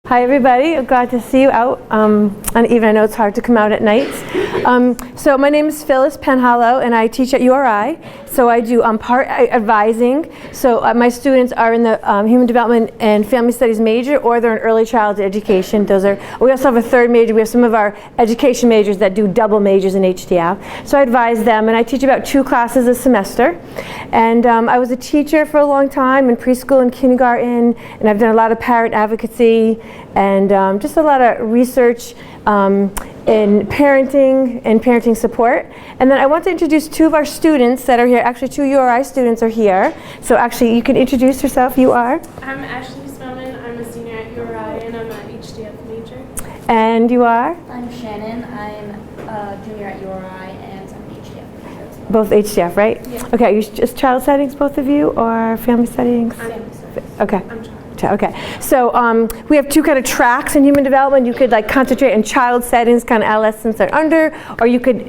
Hi everybody, I'm glad to see you out, and even I know it's hard to come out at nights. So my name is Phyllis Penhallow and I teach at URI. So I do part advising. So my students are in the Human Development and Family Studies major, or they're in Early Childhood Education. We also have a third major. We have some of our education majors that do double majors in HDF. So I advise them, and I teach about 2 classes a semester. And I was a teacher for a long time in preschool and kindergarten, and I've done a lot of parent advocacy and just a lot of research in parenting and parenting support. And then I want to introduce 2 of our students that are here. Actually, 2 URI students are here. So actually, you can introduce yourself. You are? I'm Ashley Spellman. I'm a senior at URI and I'm an HDF major. And you are? I'm Shannon. I'm a junior at URI and I'm an HDF major as well. Both HDF, right? Yeah. Okay, are you just child settings, both of you, or family settings? Okay. I'm child. Okay, so we have 2 kind of tracks in human development. You could like concentrate on child settings, kind of adolescence and under, or you could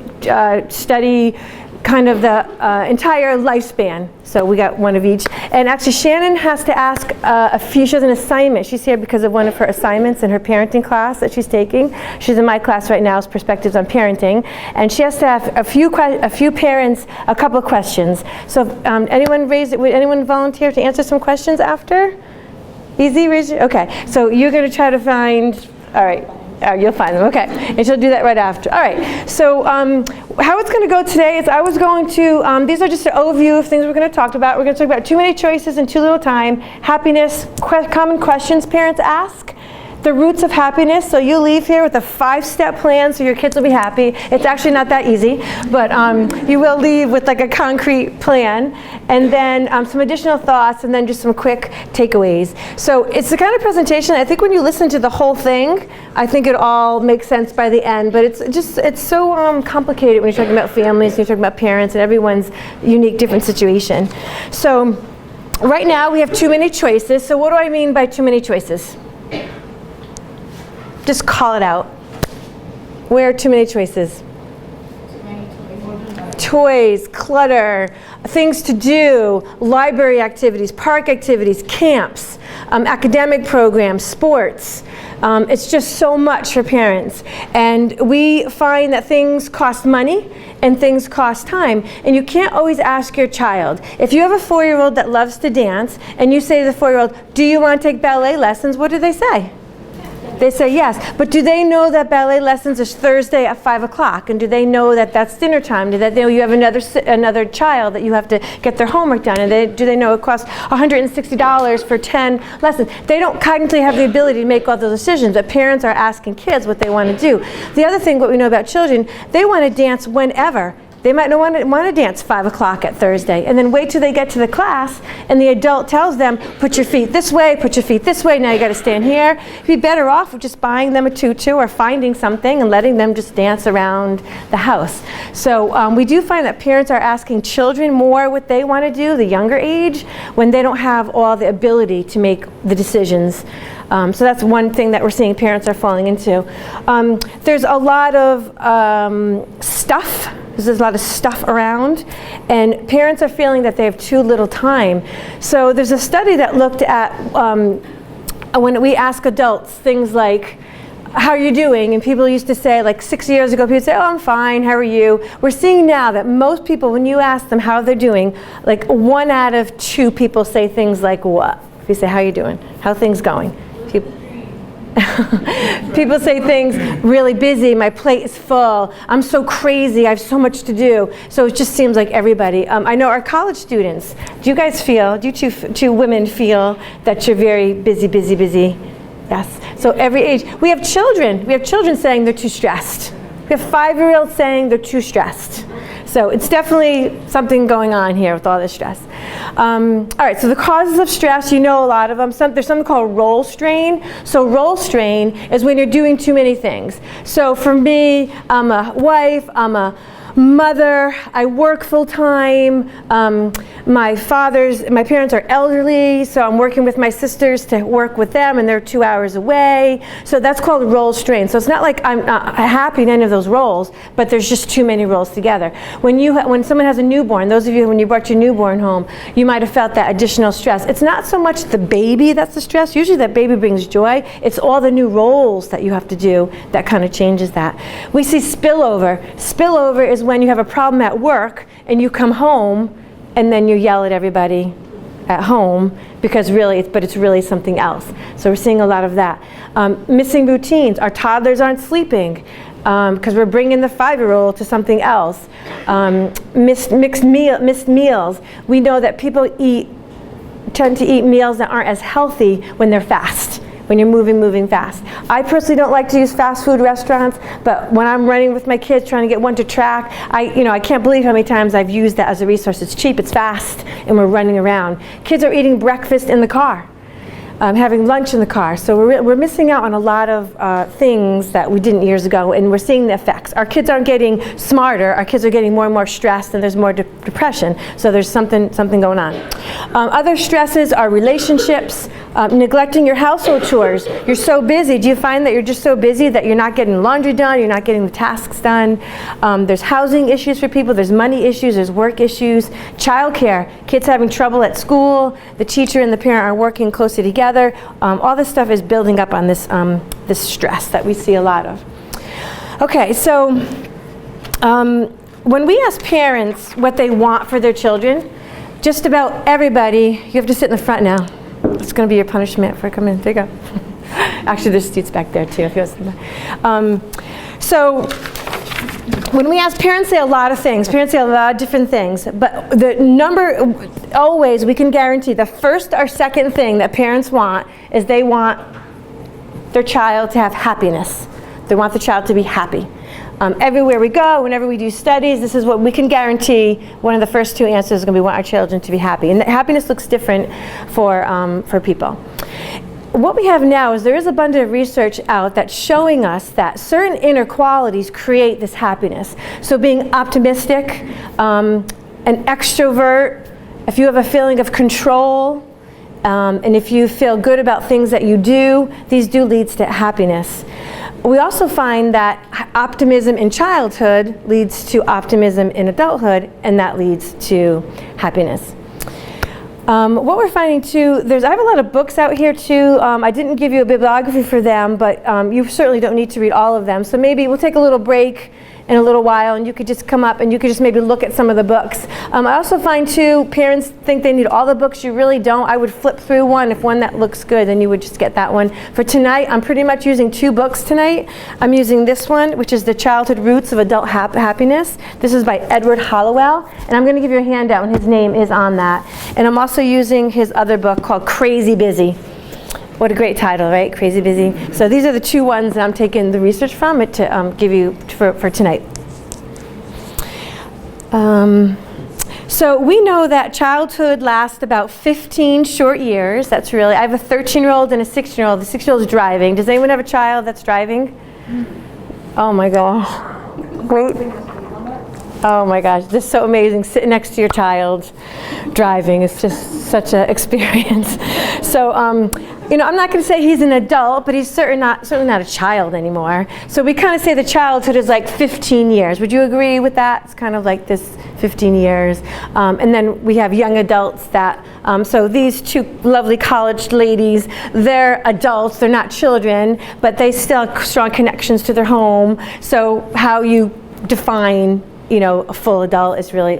study kind of the entire lifespan. So we got one of each. And actually Shannon has to ask a few, she has an assignment. She's here because of one of her assignments in her parenting class that she's taking. She's in my class right now, it's Perspectives on Parenting. And she has to have a few parents, a couple of questions. So would anyone volunteer to answer some questions after? Easy, raise your, okay. So you're going to try to find, all right, you'll find them, okay. And she'll do that right after. All right, so how it's going to go today is I was going to, these are just an overview of things we're going to talk about. We're going to talk about too many choices in too little time, happiness, common questions parents ask, the roots of happiness. So you leave here with a 5-step plan so your kids will be happy. It's actually not that easy, but you will leave with like a concrete plan, and then some additional thoughts, and then just some quick takeaways. So it's the kind of presentation, I think when you listen to the whole thing, I think it all makes sense by the end, but it's so complicated when you're talking about families, and you're talking about parents, and everyone's unique, different situation. So right now we have too many choices. So what do I mean by too many choices? Just call it out. Where are too many choices? Toys, clutter, things to do, library activities, park activities, camps, academic programs, sports. It's just so much for parents. And we find that things cost money and things cost time. And you can't always ask your child. If you have a 4-year-old that loves to dance and you say to the 4-year-old, do you want to take ballet lessons? What do they say? They say yes, but do they know that ballet lessons is Thursday at 5 o'clock? And do they know that that's dinner time? Do they know you have another child that you have to get their homework done? And do they know it costs $160 for 10 lessons? They don't cognitively have the ability to make all those decisions, but parents are asking kids what they want to do. The other thing, what we know about children, they want to dance whenever. They might not want to dance 5 o'clock at Thursday, and then wait till they get to the class, and the adult tells them, put your feet this way, put your feet this way, now you got to stand here. You'd be better off with just buying them a tutu or finding something and letting them just dance around the house. So we do find that parents are asking children more what they want to do, the younger age, when they don't have all the ability to make the decisions. So that's one thing that we're seeing parents are falling into. There's a lot of stuff. There's a lot of stuff around, and parents are feeling that they have too little time. So there's a study that looked at when we ask adults things like, how are you doing? And people used to say, like 6 years ago, people would say, oh, I'm fine, how are you? We're seeing now that most people, when you ask them how they're doing, like 1 out of 2 people say things like what? If you say, how are you doing? How are things going? People say things, really busy, my plate is full, I'm so crazy, I have so much to do. So it just seems like everybody. I know our college students, do you guys feel, do you two women feel that you're very busy, busy, busy? Yes. So every age. We have children saying they're too stressed. We have 5-year-olds saying they're too stressed. So it's definitely something going on here with all this stress. All right, so the causes of stress, you know a lot of them. There's something called role strain. So role strain is when you're doing too many things. So for me, I'm a wife, I'm a mother. I work full time. My parents are elderly, so I'm working with my sisters to work with them, and they're 2 hours away. So that's called role strain. So it's not like I'm not happy in any of those roles, but there's just too many roles together. When someone has a newborn, those of you when you brought your newborn home, you might have felt that additional stress. It's not so much the baby that's the stress. Usually that baby brings joy. It's all the new roles that you have to do that kind of changes that. We see spillover. Spillover is when you have a problem at work and you come home and then you yell at everybody at home because it's really something else. So we're seeing a lot of that. Missing routines. Our toddlers aren't sleeping because we're bringing the 5-year-old to something else. Missed meals. We know that people tend to eat meals that aren't as healthy when they're fast. When you're moving fast. I personally don't like to use fast food restaurants, but when I'm running with my kids trying to get one to track, I can't believe how many times I've used that as a resource. It's cheap, it's fast, and we're running around. Kids are eating breakfast in the car, having lunch in the car. So we're missing out on a lot of things that we didn't years ago, and we're seeing the effects. Our kids aren't getting smarter, our kids are getting more and more stressed, and there's more depression. So there's something going on. Other stresses are relationships, neglecting your household chores. You're so busy. Do you find that you're just so busy that you're not getting laundry done, you're not getting the tasks done? There's housing issues for people, there's money issues, there's work issues. Childcare, kids having trouble at school, the teacher and the parent are working closely together. All this stuff is building up on this stress that we see a lot of. Okay, so when we ask parents what they want for their children, just about everybody, you have to sit in the front now. It's going to be your punishment for coming. There you go. Actually, there's seats back there too. If you want so when we ask, parents say a lot of things. Parents say a lot of different things. But the number, always, we can guarantee the first or second thing that parents want is they want their child to have happiness. They want the child to be happy. Everywhere we go, whenever we do studies, this is what we can guarantee. One of the first two answers is going to be we want our children to be happy. And happiness looks different for people. What we have now is there is abundant research out that's showing us that certain inner qualities create this happiness. So being optimistic, an extrovert, if you have a feeling of control, and if you feel good about things that you do, these do lead to happiness. We also find that optimism in childhood leads to optimism in adulthood, and that leads to happiness. What we're finding too, I have a lot of books out here too. I didn't give you a bibliography for them, but you certainly don't need to read all of them. So maybe we'll take a little break in a little while, and you could just come up and you could just maybe look at some of the books. I also find too, parents think they need all the books. You really don't. I would flip through one. If one that looks good, then you would just get that one. For tonight, I'm pretty much using 2 books tonight. I'm using this one, which is The Childhood Roots of Adult Happiness. This is by Edward Hallowell, and I'm going to give you a handout, and his name is on that. And I'm also using his other book called Crazy Busy. What a great title, right? Crazy Busy. So these are the 2 ones that I'm taking the research from it to give you for tonight. So we know that childhood lasts about 15 short years. That's really, I have a 13-year-old and a 16-year-old. The 6-year-old is driving. Does anyone have a child that's driving? Oh my gosh. Great. Oh my gosh, this is so amazing. Sitting next to your child driving is just such an experience. So, I'm not going to say he's an adult, but he's certainly not a child anymore. So we kind of say the childhood is like 15 years. Would you agree with that? It's kind of like this 15 years. And then we have young adults that, so these 2 lovely college ladies, they're adults, they're not children, but they still have strong connections to their home. So how you define a full adult is really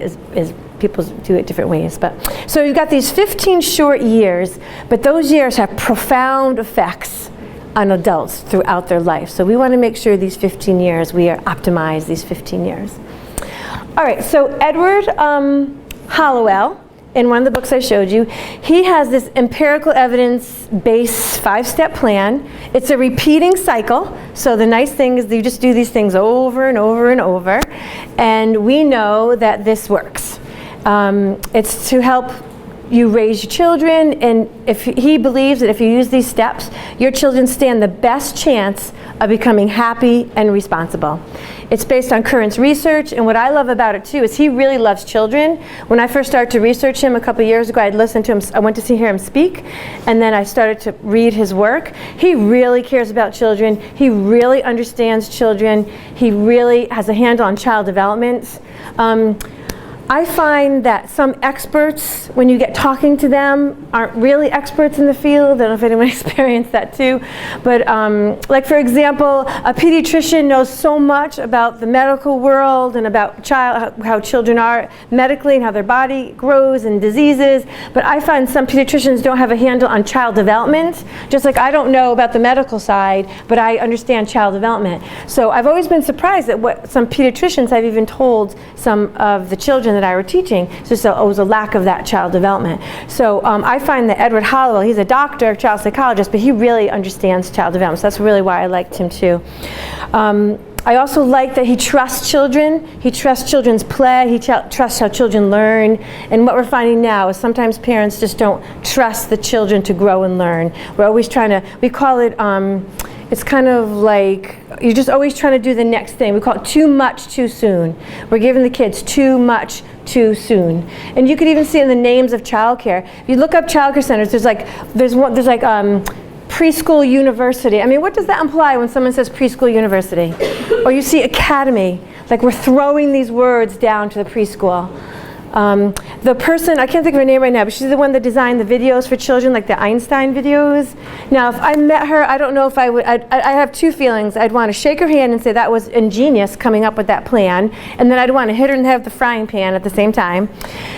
people do it different ways. But so you've got these 15 short years, but those years have profound effects on adults throughout their life. So we want to make sure these 15 years, we are optimized these 15 years. All right, so Edward Hallowell, in one of the books I showed you, he has this empirical evidence-based 5-step plan. It's a repeating cycle. So the nice thing is you just do these things over and over and over. And we know that this works. It's to help you raise your children, and if he believes that if you use these steps, your children stand the best chance of becoming happy and responsible. It's based on current research, and what I love about it too is he really loves children. When I first started to research him a couple years ago, I'd listened to him, I went to hear him speak, and then I started to read his work. He really cares about children. He really understands children. He really has a handle on child development. I find that some experts, when you get talking to them, aren't really experts in the field. I don't know if anyone experienced that too. But like for example, a pediatrician knows so much about the medical world and about how children are medically and how their body grows and diseases. But I find some pediatricians don't have a handle on child development. Just like I don't know about the medical side, but I understand child development. So I've always been surprised at what some pediatricians have even told some of the children that I were teaching. So it was a lack of that child development. So I find that Edward Hollowell, he's a doctor, child psychologist, but he really understands child development. So that's really why I liked him too. I also like that he trusts children. He trusts children's play. He trusts how children learn. And what we're finding now is sometimes parents just don't trust the children to grow and learn. We're always trying to, we call it, it's kind of like you're just always trying to do the next thing. We call it too much too soon. We're giving the kids too much too soon. And you could even see in the names of childcare. If you look up childcare centers, there's like preschool university. I mean, what does that imply when someone says preschool university? Or you see academy, like we're throwing these words down to the preschool. The person, I can't think of her name right now, but she's the one that designed the videos for children, like the Einstein videos. Now, if I met her, I don't know if I would, I have two feelings. I'd want to shake her hand and say that was ingenious coming up with that plan, and then I'd want to hit her in the head with the frying pan at the same time.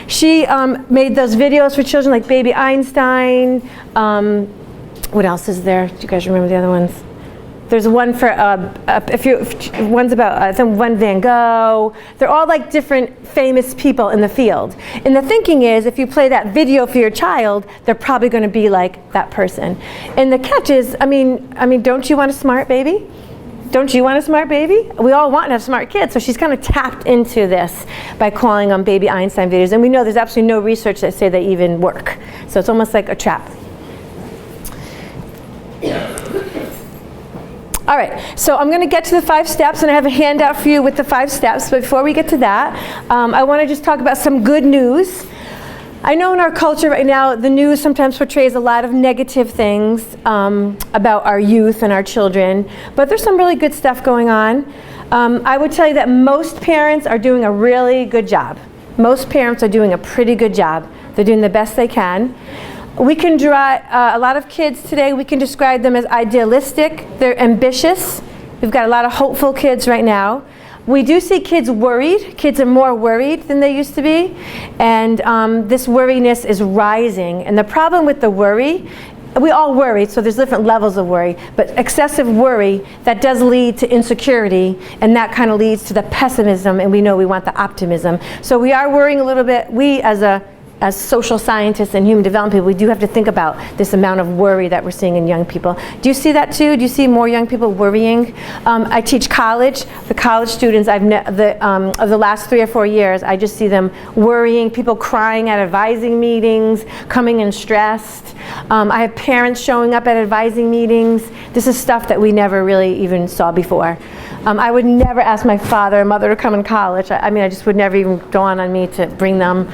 She made those videos for children like Baby Einstein. What else is there? Do you guys remember the other ones? There's one for, one's about, I think one Van Gogh. They're all like different famous people in the field. And the thinking is, if you play that video for your child, they're probably going to be like that person. And the catch is, I mean, don't you want a smart baby? Don't you want a smart baby? We all want to have smart kids. So she's kind of tapped into this by calling them Baby Einstein videos. And we know there's absolutely no research that say they even work. So it's almost like a trap. All right, so I'm going to get to the 5 steps, and I have a handout for you with the 5 steps. But before we get to that, I want to just talk about some good news. I know in our culture right now, the news sometimes portrays a lot of negative things about our youth and our children, but there's some really good stuff going on. I would tell you that most parents are doing a really good job. Most parents are doing a pretty good job. They're doing the best they can. We can draw a lot of kids today, we can describe them as idealistic. They're ambitious. We've got a lot of hopeful kids right now. We do see kids worried. Kids are more worried than they used to be. And this worriness is rising. And the problem with the worry, we all worry, so there's different levels of worry, but excessive worry, that does lead to insecurity, and that kind of leads to the pessimism, and we know we want the optimism. So we are worrying a little bit. We as social scientists and human development people, we do have to think about this amount of worry that we're seeing in young people. Do you see that too? Do you see more young people worrying? I teach college. The college students of the last 3 or 4 years, I just see them worrying, people crying at advising meetings, coming in stressed. I have parents showing up at advising meetings. This is stuff that we never really even saw before. I would never ask my father or mother to come in college. I mean, I just would never even dawn on me to bring them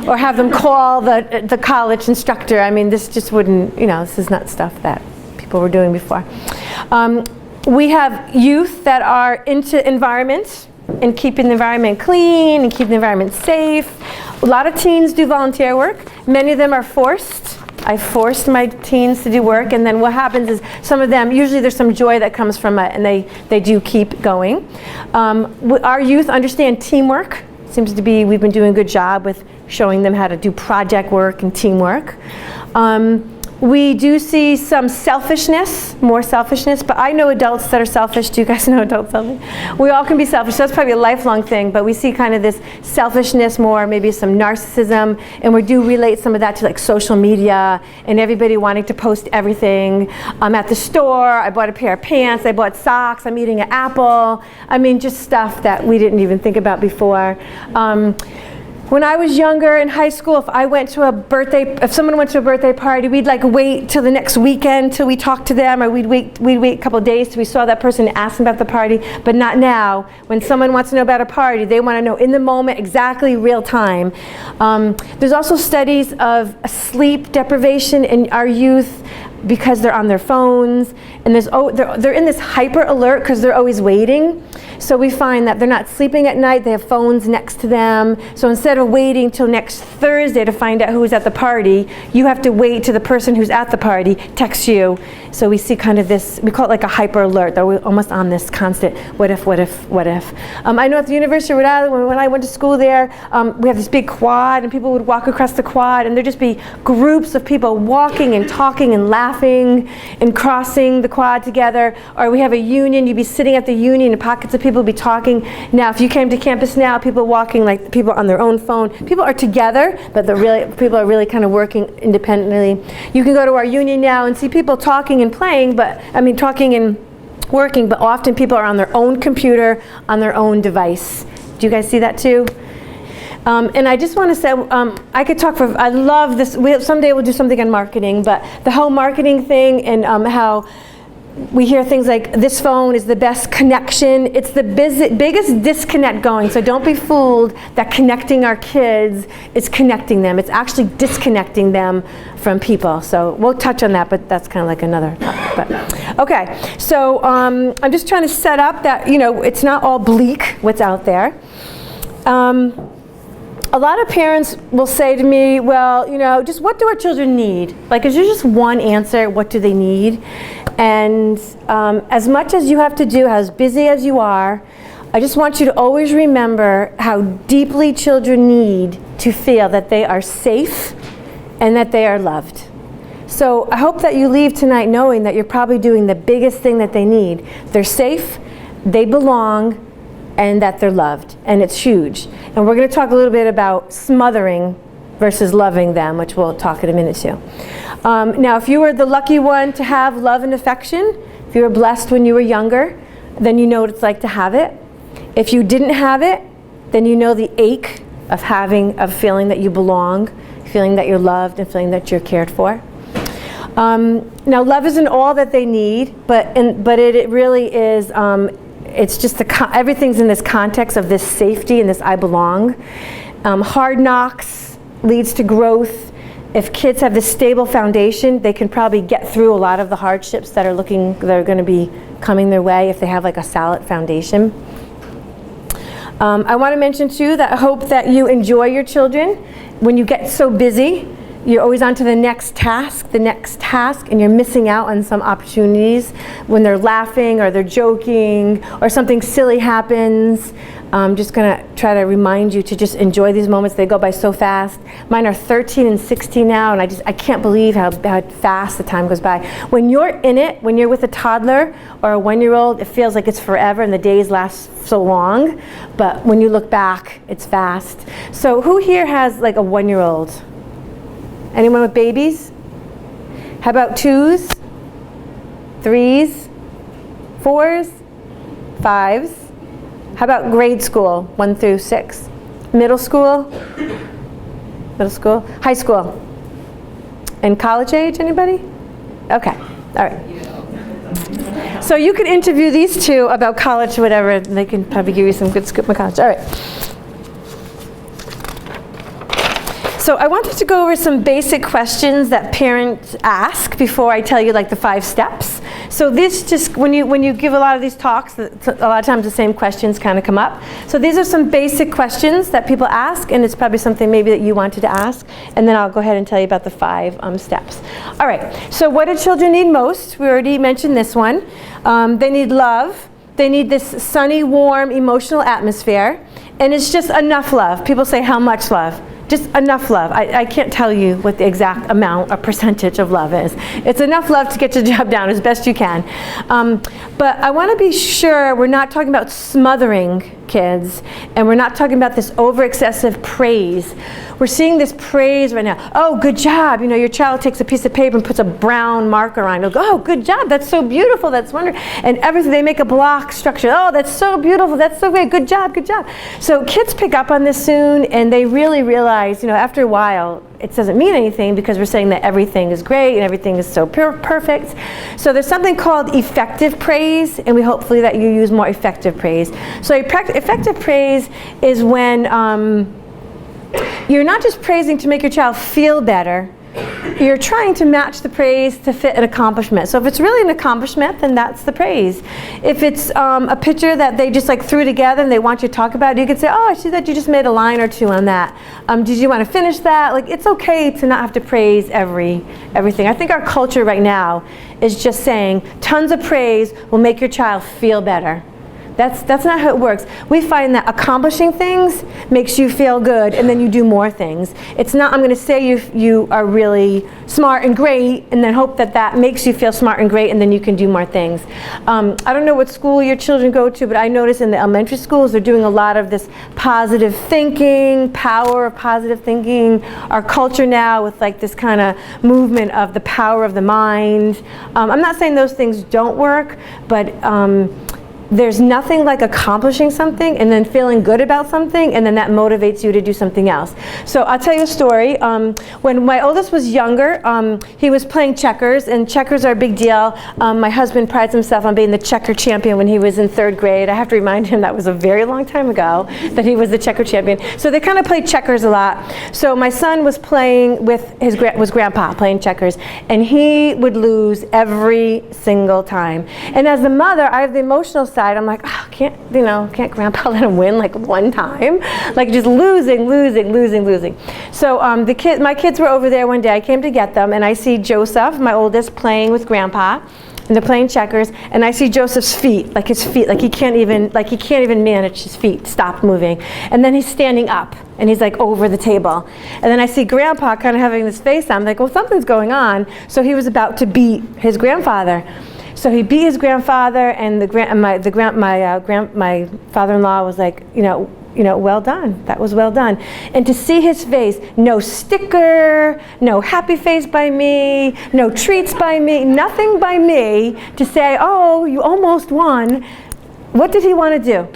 or have them call the college instructor. I mean, this just wouldn't, this is not stuff that people were doing before. We have youth that are into environment and keeping the environment clean and keeping the environment safe. A lot of teens do volunteer work. Many of them are forced. I forced my teens to do work, and then what happens is some of them, usually there's some joy that comes from it, and they do keep going. Our youth understand teamwork. Seems to be, we've been doing a good job with showing them how to do project work and teamwork. We do see some selfishness, more selfishness, but I know adults that are selfish. Do you guys know adults selfish? We all can be selfish, so that's probably a lifelong thing, but we see kind of this selfishness more, maybe some narcissism, and we do relate some of that to like social media and everybody wanting to post everything. I'm at the store, I bought a pair of pants, I bought socks, I'm eating an apple. I mean, just stuff that we didn't even think about before. When I was younger in high school, if someone went to a birthday party, we'd like wait till the next weekend till we talked to them, or we'd wait a couple of days till we saw that person and asked them about the party. But not now. When someone wants to know about a party, they want to know in the moment, exactly real time. There's also studies of sleep deprivation in our youth because they're on their phones, and they're in this hyper alert because they're always waiting. So we find that they're not sleeping at night, they have phones next to them. So instead of waiting till next Thursday to find out who's at the party, you have to wait till the person who's at the party texts you. So we see kind of this, we call it like a hyper alert, that we're almost on this constant what if, what if, what if. I know at the University of Rhode Island, when I went to school there, we have this big quad, and people would walk across the quad, and there'd just be groups of people walking and talking and laughing and crossing the quad together. Or we have a union, you'd be sitting at the union, and pockets of people would be talking. Now, if you came to campus now, people walking like people on their own phone. People are together, but people are really kind of working independently. You can go to our union now and see people talking and playing, talking and working, but often people are on their own computer, on their own device. Do you guys see that too? And I just want to say, I could talk I love this. Someday we'll do something on marketing, but the whole marketing thing and how we hear things like, this phone is the best connection. It's the biggest disconnect going. So don't be fooled that connecting our kids is connecting them. It's actually disconnecting them from people. So we'll touch on that, but that's kind of like another topic. But, okay, so I'm just trying to set up that, it's not all bleak what's out there. A lot of parents will say to me, well, just what do our children need? Like, is there just one answer? What do they need? And as much as you have to do, as busy as you are, I just want you to always remember how deeply children need to feel that they are safe and that they are loved. So I hope that you leave tonight knowing that you're probably doing the biggest thing that they need. They're safe, they belong, and that they're loved, and it's huge. And we're going to talk a little bit about smothering versus loving them, which we'll talk in a minute too. Now, if you were the lucky one to have love and affection, if you were blessed when you were younger, then you know what it's like to have it. If you didn't have it, then you know the ache of feeling that you belong, feeling that you're loved, and feeling that you're cared for. Now, love isn't all that they need, but it really is. It's just everything's in this context of this safety and this I belong. Hard knocks leads to growth. If kids have this stable foundation, they can probably get through a lot of the hardships that are going to be coming their way if they have like a solid foundation. I want to mention too that I hope that you enjoy your children. When you get so busy, you're always on to the next task, and you're missing out on some opportunities when they're laughing or they're joking or something silly happens. I'm just going to try to remind you to just enjoy these moments. They go by so fast. Mine are 13 and 16 now, and I can't believe how fast the time goes by. When you're in it, when you're with a toddler or a 1-year-old, it feels like it's forever and the days last so long. But when you look back, it's fast. So who here has like a 1-year-old? Anyone with babies? How about 2s, 3s, 4s, 5s? How about grade school, 1 through 6? Middle school? High school? And college age, anybody? Okay, all right. So you could interview these two about college or whatever, and they can probably give you some good scoop on college. All right. So I wanted to go over some basic questions that parents ask before I tell you like the 5 steps. So this just, when you give a lot of these talks, a lot of times the same questions kind of come up. So these are some basic questions that people ask, and it's probably something maybe that you wanted to ask, and then I'll go ahead and tell you about the 5 steps. All right, so what do children need most? We already mentioned this one. They need love. They need this sunny, warm, emotional atmosphere, and it's just enough love. People say, how much love? Just enough love. I can't tell you what the exact amount or percentage of love is. It's enough love to get your job down as best you can. But I want to be sure we're not talking about smothering kids, and we're not talking about this over excessive praise. We're seeing this praise right now. Oh, good job. You know, your child takes a piece of paper and puts a brown marker on it. They'll go, oh, good job. That's so beautiful. That's wonderful. And everything, they make a block structure. Oh, that's so beautiful. That's so great. Good job. Good job. So kids pick up on this soon, and they really realize, you know, after a while, it doesn't mean anything because we're saying that everything is great and everything is so perfect. So there's something called effective praise, and we hopefully that you use more effective praise. So effective praise is when you're not just praising to make your child feel better, you're trying to match the praise to fit an accomplishment. So if it's really an accomplishment, then that's the praise. If it's a picture that they just like threw together and they want you to talk about it, you could say, oh, I see that you just made a line or two on that. Did you want to finish that? Like, it's okay to not have to praise everything. I think our culture right now is just saying tons of praise will make your child feel better. That's not how it works. We find that accomplishing things makes you feel good, and then you do more things. It's not, I'm going to say you are really smart and great, and then hope that that makes you feel smart and great, and then you can do more things. I don't know what school your children go to, but I notice in the elementary schools they're doing a lot of this positive thinking, power of positive thinking. Our culture now with like this kind of movement of the power of the mind. I'm not saying those things don't work, but there's nothing like accomplishing something and then feeling good about something, and then that motivates you to do something else. So I'll tell you a story. When my oldest was younger, he was playing checkers, and checkers are a big deal. My husband prides himself on being the checker champion when he was in 3rd grade. I have to remind him that was a very long time ago that he was the checker champion. So they kind of played checkers a lot. So my son was playing with his grandpa playing checkers, and he would lose every single time. And as the mother, I have the emotional side. I'm like, oh, can't grandpa let him win like one time? Like just losing. So my kids were over there one day. I came to get them, and I see Joseph, my oldest, playing with grandpa, and they're playing checkers, and I see Joseph's feet, like he can't even manage his feet, stop moving. And then he's standing up, and he's like over the table. And then I see grandpa kind of having this face on. I'm like, well, something's going on. So he was about to beat his grandfather. So he beat his grandfather, and my father-in-law was like, well done. That was well done. And to see his face, no sticker, no happy face by me, no treats by me, nothing by me to say, oh, you almost won. What did he want to do?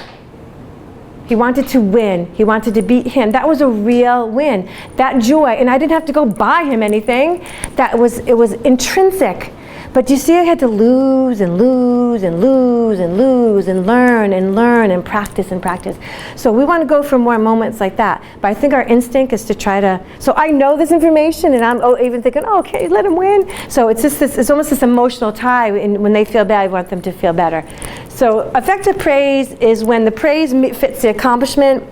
He wanted to win. He wanted to beat him. That was a real win. That joy, and I didn't have to go buy him anything. It was intrinsic. But you see, I had to lose and lose and lose and lose and learn and practice and practice. So we want to go for more moments like that. But I think our instinct is to try to, so I know this information, and I'm even thinking, oh, okay, let him win. So it's just this, it's almost this emotional tie, and when they feel bad, I want them to feel better. So effective praise is when the praise fits the accomplishment.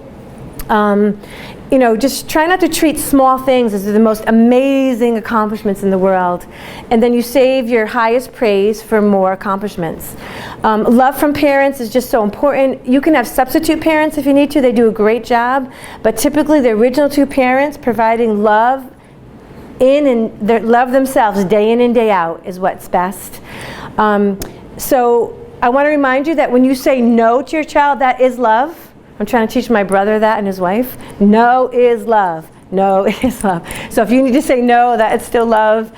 Just try not to treat small things as the most amazing accomplishments in the world. And then you save your highest praise for more accomplishments. Love from parents is just so important. You can have substitute parents if you need to. They do a great job. But typically the original 2 parents providing love love themselves day in and day out is what's best. So I want to remind you that when you say no to your child, that is love. I'm trying to teach my brother that and his wife. No is love. No is love. So if you need to say no, that is still love.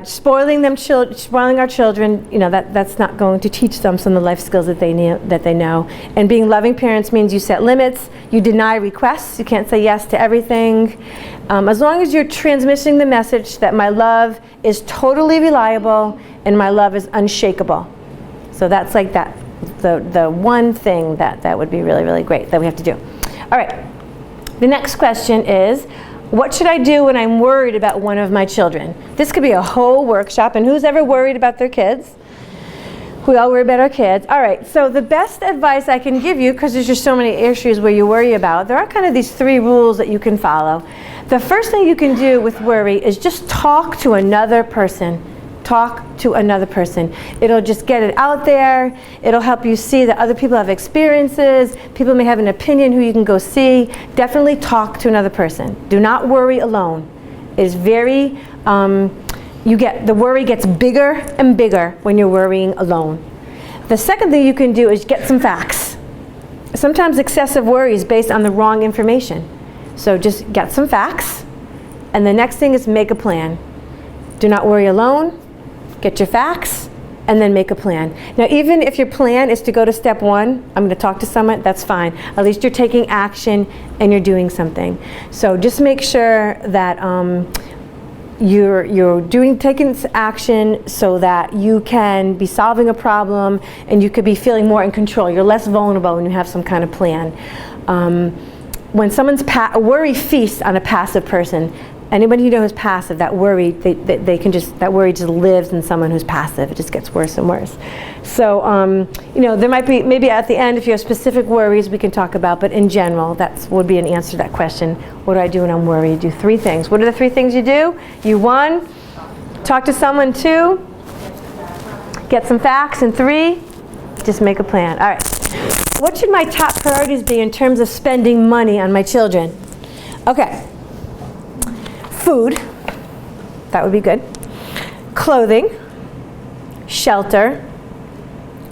Spoiling our children, that's not going to teach them some of the life skills that they know. And being loving parents means you set limits, you deny requests, you can't say yes to everything. As long as you're transmitting the message that my love is totally reliable and my love is unshakable. So that's like that. The one thing that would be really, really great that we have to do. All right, the next question is, what should I do when I'm worried about one of my children? This could be a whole workshop, and who's ever worried about their kids? We all worry about our kids. All right, so the best advice I can give you, because there's just so many issues where you worry about, there are kind of these 3 rules that you can follow. The first thing you can do with worry is just talk to another person. Talk to another person. It'll just get it out there. It'll help you see that other people have experiences. People may have an opinion who you can go see. Definitely talk to another person. Do not worry alone. It is very, the worry gets bigger and bigger when you're worrying alone. The second thing you can do is get some facts. Sometimes excessive worry is based on the wrong information. So just get some facts. And the next thing is make a plan. Do not worry alone. Get your facts, and then make a plan. Now, even if your plan is to go to step 1, I'm going to talk to someone, that's fine. At least you're taking action and you're doing something. So just make sure that you're taking action so that you can be solving a problem and you could be feeling more in control. You're less vulnerable when you have some kind of plan. When someone's worry feasts on a passive person. Anybody you know who's passive, that worry, that worry just lives in someone who's passive. It just gets worse and worse. So, there might be, maybe at the end, if you have specific worries, we can talk about, but in general, that would be an answer to that question. What do I do when I'm worried? You do 3 things. What are the 3 things you do? You 1, talk to someone. 2, get some facts. And 3, just make a plan. All right. What should my top priorities be in terms of spending money on my children? Okay. Food, that would be good. Clothing, shelter,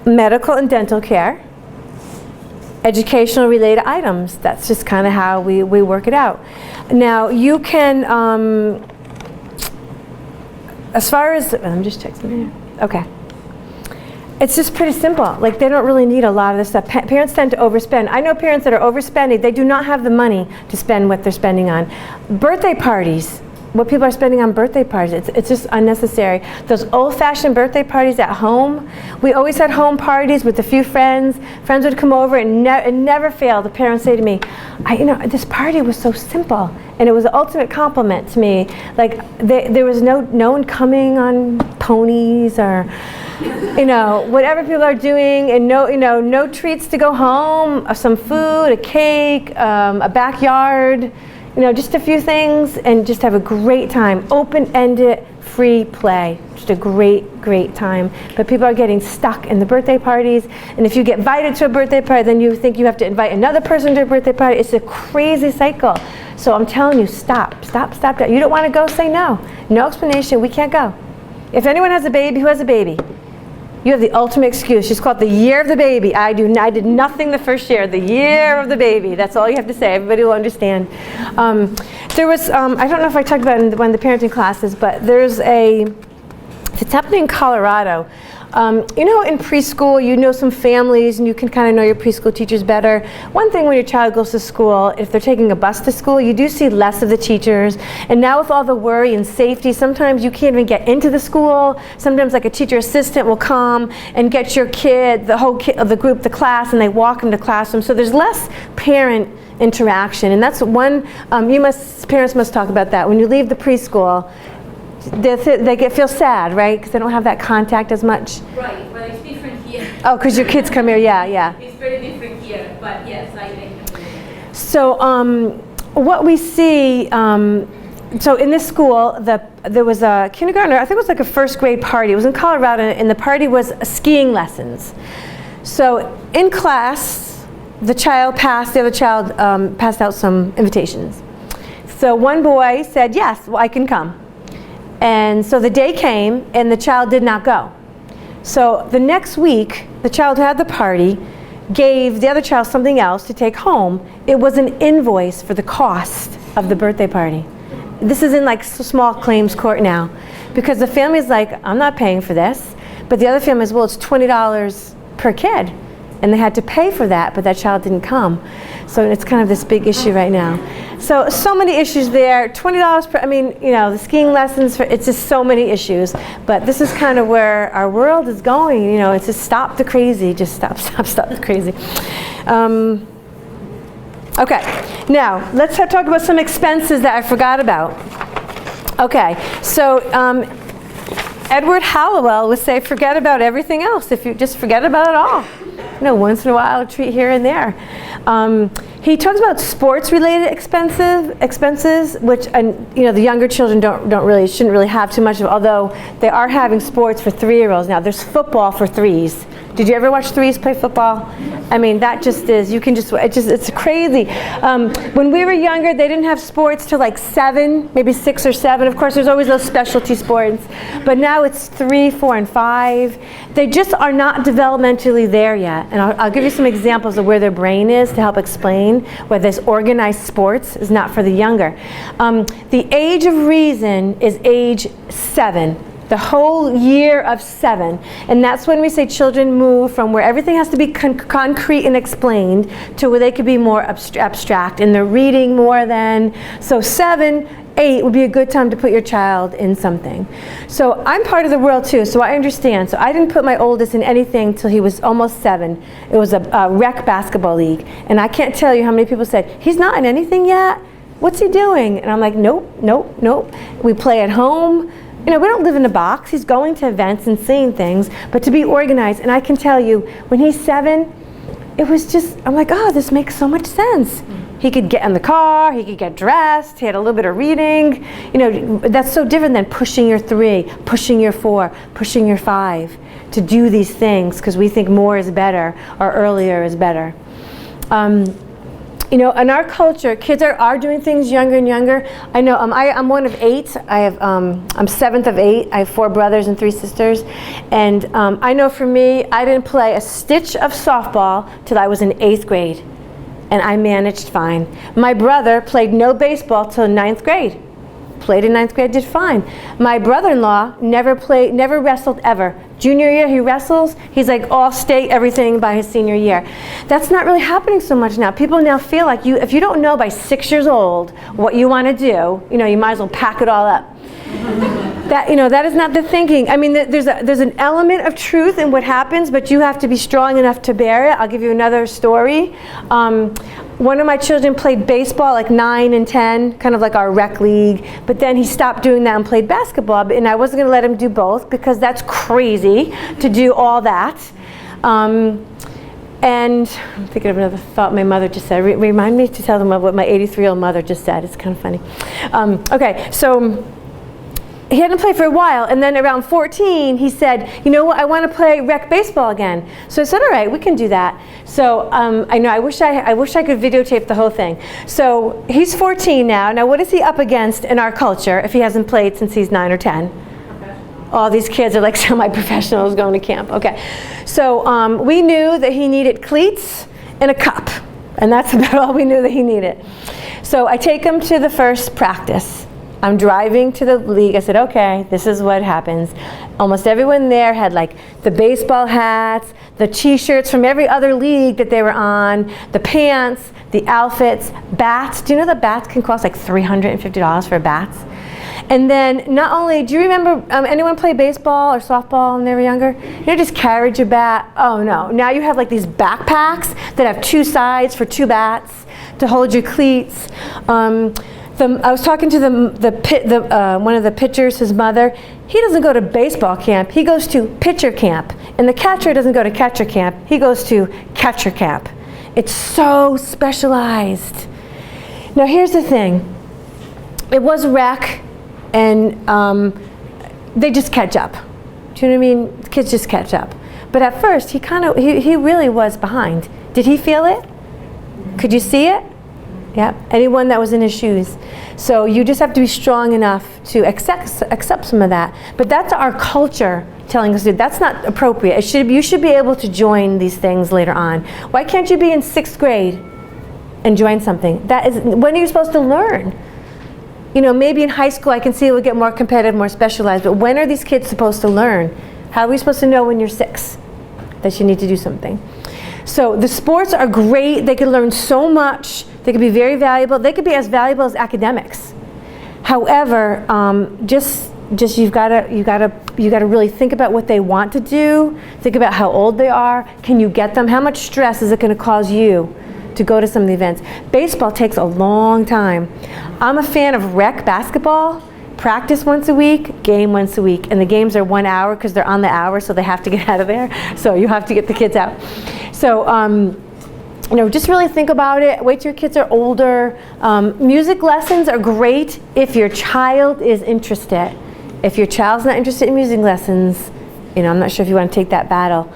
medical and dental care, educational related items. That's just kind of how we work it out. Now you can, as far as, I'm just texting here. Okay. It's just pretty simple. Like, they don't really need a lot of this stuff. Parents tend to overspend. I know parents that are overspending. They do not have the money to spend what they're spending on. Birthday parties, what people are spending on birthday parties, it's just unnecessary. Those old-fashioned birthday parties at home, we always had home parties with a few friends. Friends would come over and it never failed. The parents say to me, this party was so simple. And it was the ultimate compliment to me. Like, there was no one coming on ponies or, whatever people are doing, and no treats to go home, some food, a cake, a backyard, just a few things, and just have a great time. Open-ended, free play. Just a great time. But people are getting stuck in the birthday parties, and if you get invited to a birthday party, then you think you have to invite another person to a birthday party. It's a crazy cycle. So I'm telling you, stop. You don't want to go, say no. No explanation, we can't go. If anyone has a baby, who has a baby? You have the ultimate excuse. She's called the year of the baby. I did nothing the first year. The year of the baby. That's all you have to say. Everybody will understand. There was, I don't know if I talked about it in one of the parenting classes, but there's it's happening in Colorado. In preschool, some families, and you can kind of know your preschool teachers better. One thing when your child goes to school, if they're taking a bus to school, you do see less of the teachers. And now with all the worry and safety, sometimes you can't even get into the school. Sometimes like a teacher assistant will come and get your kid, the group, the class, and they walk them to classroom. So there's less parent interaction. And that's one, parents must talk about that. When you leave the preschool, they feel sad, right? Because they don't have that contact as much. Right, but it's different here. Oh, because your kids come here, yeah. It's very different here, but yes, I think. So what we see, so in this school, there was a kindergartner, I think it was like a first grade party. It was in Colorado, and the party was skiing lessons. So in class, the other child passed out some invitations. So one boy said, yes, well, I can come. And so the day came, and the child did not go. So the next week, the child who had the party gave the other child something else to take home. It was an invoice for the cost of the birthday party. This is in like small claims court now, because the family's like, I'm not paying for this. But the other family is, well, it's $20 per kid. And they had to pay for that, but that child didn't come. So it's kind of this big issue right now. So many issues there. $20 per, the skiing lessons, it's just so many issues. But this is kind of where our world is going. It's just stop the crazy. Just stop the crazy. Okay, now let's talk about some expenses that I forgot about. Okay, so Edward Hallowell would say, forget about everything else. If you just forget about it all. Once in a while, a treat here and there. He talks about sports-related expenses, which the younger children shouldn't really have too much of. Although they are having sports for 3-year-olds now. There's football for 3s, Did you ever watch threes play football? I mean, that just is, you can just, it's crazy. When we were younger, they didn't have sports till like 7, maybe 6 or 7. Of course, there's always those specialty sports. But now it's 3, 4, and 5. They just are not developmentally there yet. And I'll give you some examples of where their brain is to help explain why this organized sports is not for the younger. The age of reason is age 7. The whole year of 7. And that's when we say children move from where everything has to be concrete and explained to where they could be more abstract, and they're reading more than. So 7, 8 would be a good time to put your child in something. So I'm part of the world too, so I understand. So I didn't put my oldest in anything till he was almost 7. It was a rec basketball league. And I can't tell you how many people said, he's not in anything yet? What's he doing? And I'm like, nope, nope, nope. We play at home. You know, we don't live in a box. He's going to events and seeing things, but to be organized. And I can tell you, when he's 7, it was just, I'm like, oh, this makes so much sense. He could get in the car, he could get dressed, he had a little bit of reading. You know, that's so different than pushing your 3, pushing your 4, pushing your 5 to do these things because we think more is better or earlier is better. You know, in our culture, kids are doing things younger and younger. I know I'm one of 8. I'm 7th of 8. I have 4 brothers and 3 sisters. And I know for me, I didn't play a stitch of softball till I was in 8th grade. And I managed fine. My brother played no baseball till 9th grade. Played in 9th grade, did fine. My brother-in-law never wrestled ever. Junior year, he wrestles. He's like all state, everything by his senior year. That's not really happening so much now. People now feel like if you don't know by 6 years old what you want to do, you know, you might as well pack it all up. That, you know, that is not the thinking. I mean, there's an element of truth in what happens, but you have to be strong enough to bear it. I'll give you another story. One of my children played baseball like 9 and 10, kind of like our rec league, but then he stopped doing that and played basketball, and I wasn't going to let him do both because that's crazy to do all that. And I'm thinking of another thought my mother just said. Remind me to tell them of what my 83-year-old mother just said. It's kind of funny. Okay, so he hadn't played for a while, and then around 14, he said, you know what, I want to play rec baseball again. So I said, all right, we can do that. So I know, I wish I could videotape the whole thing. So he's 14 now. Now what is he up against in our culture if he hasn't played since he's 9 or 10? All these kids are like semi-professionals going to camp. Okay, so we knew that he needed cleats and a cup, and that's about all we knew that he needed. So I take him to the first practice. I'm driving to the league. I said, okay, this is what happens. Almost everyone there had like the baseball hats, the t-shirts from every other league that they were on, the pants, the outfits, bats. Do you know that bats can cost like $350 for bats? And then not only, do you remember anyone play baseball or softball when they were younger? You just carried your bat. Oh no, now you have like these backpacks that have 2 sides for 2 bats to hold your cleats. I was talking to one of the pitchers, his mother. He doesn't go to baseball camp. He goes to pitcher camp. And the catcher doesn't go to catcher camp. He goes to catcher camp. It's so specialized. Now here's the thing. It was rec, and they just catch up. Do you know what I mean? Kids just catch up. But at first, he really was behind. Did he feel it? Could you see it? Yeah, anyone that was in his shoes. So you just have to be strong enough to accept some of that. But that's our culture telling us that's not appropriate. You should be able to join these things later on. Why can't you be in 6th grade and join something? When are you supposed to learn? You know, maybe in high school I can see it would get more competitive, more specialized, but when are these kids supposed to learn? How are we supposed to know when you're 6 that you need to do something? So the sports are great. They can learn so much. They can be very valuable. They could be as valuable as academics. However, just you've got to really think about what they want to do. Think about how old they are. Can you get them? How much stress is it going to cause you to go to some of the events? Baseball takes a long time. I'm a fan of rec basketball. Practice once a week, game once a week. And the games are 1 hour because they're on the hour, so they have to get out of there. So you have to get the kids out. So, you know, just really think about it. Wait till your kids are older. Music lessons are great if your child is interested. If your child's not interested in music lessons, I'm not sure if you want to take that battle.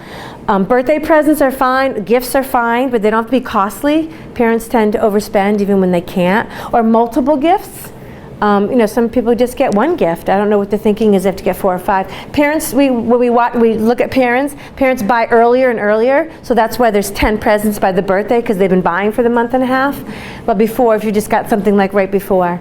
Birthday presents are fine, gifts are fine, but they don't have to be costly. Parents tend to overspend even when they can't. Or multiple gifts. Some people just get one gift. I don't know what the thinking is, they have to get 4 or 5. Parents, when we look at parents buy earlier and earlier, so that's why there's 10 presents by the birthday, because they've been buying for the month and a half. But before, if you just got something like right before.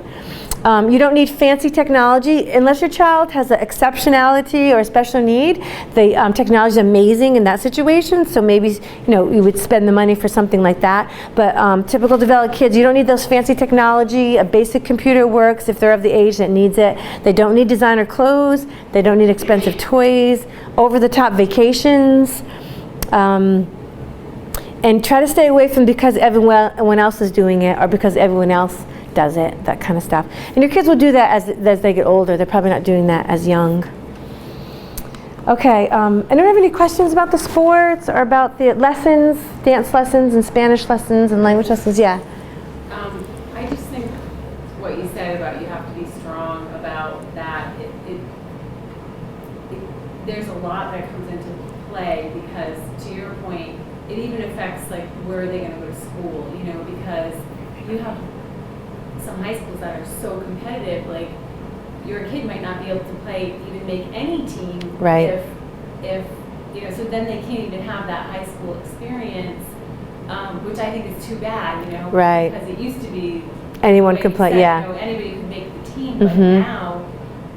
You don't need fancy technology unless your child has an exceptionality or a special need. The technology is amazing in that situation, so maybe you would spend the money for something like that. But typical developed kids, you don't need those fancy technology. A basic computer works if they're of the age that needs it. They don't need designer clothes. They don't need expensive toys. Over-the-top vacations. And try to stay away from because everyone else is doing it or because everyone else does it, that kind of stuff. And your kids will do that as they get older. They're probably not doing that as young. Okay, anyone have any questions about the sports or about the lessons, dance lessons and Spanish lessons and language lessons? Yeah. I just think what you said about you have to be strong about that, there's a lot that comes into play because, to your point, it even affects like where are they going to go to school, because you have some high schools that are so competitive, like your kid might not be able to even make any team, right? If so then they can't even have that high school experience, which I think is too bad, right? Because it used to be anyone could play, yeah. Anybody could make the team, but now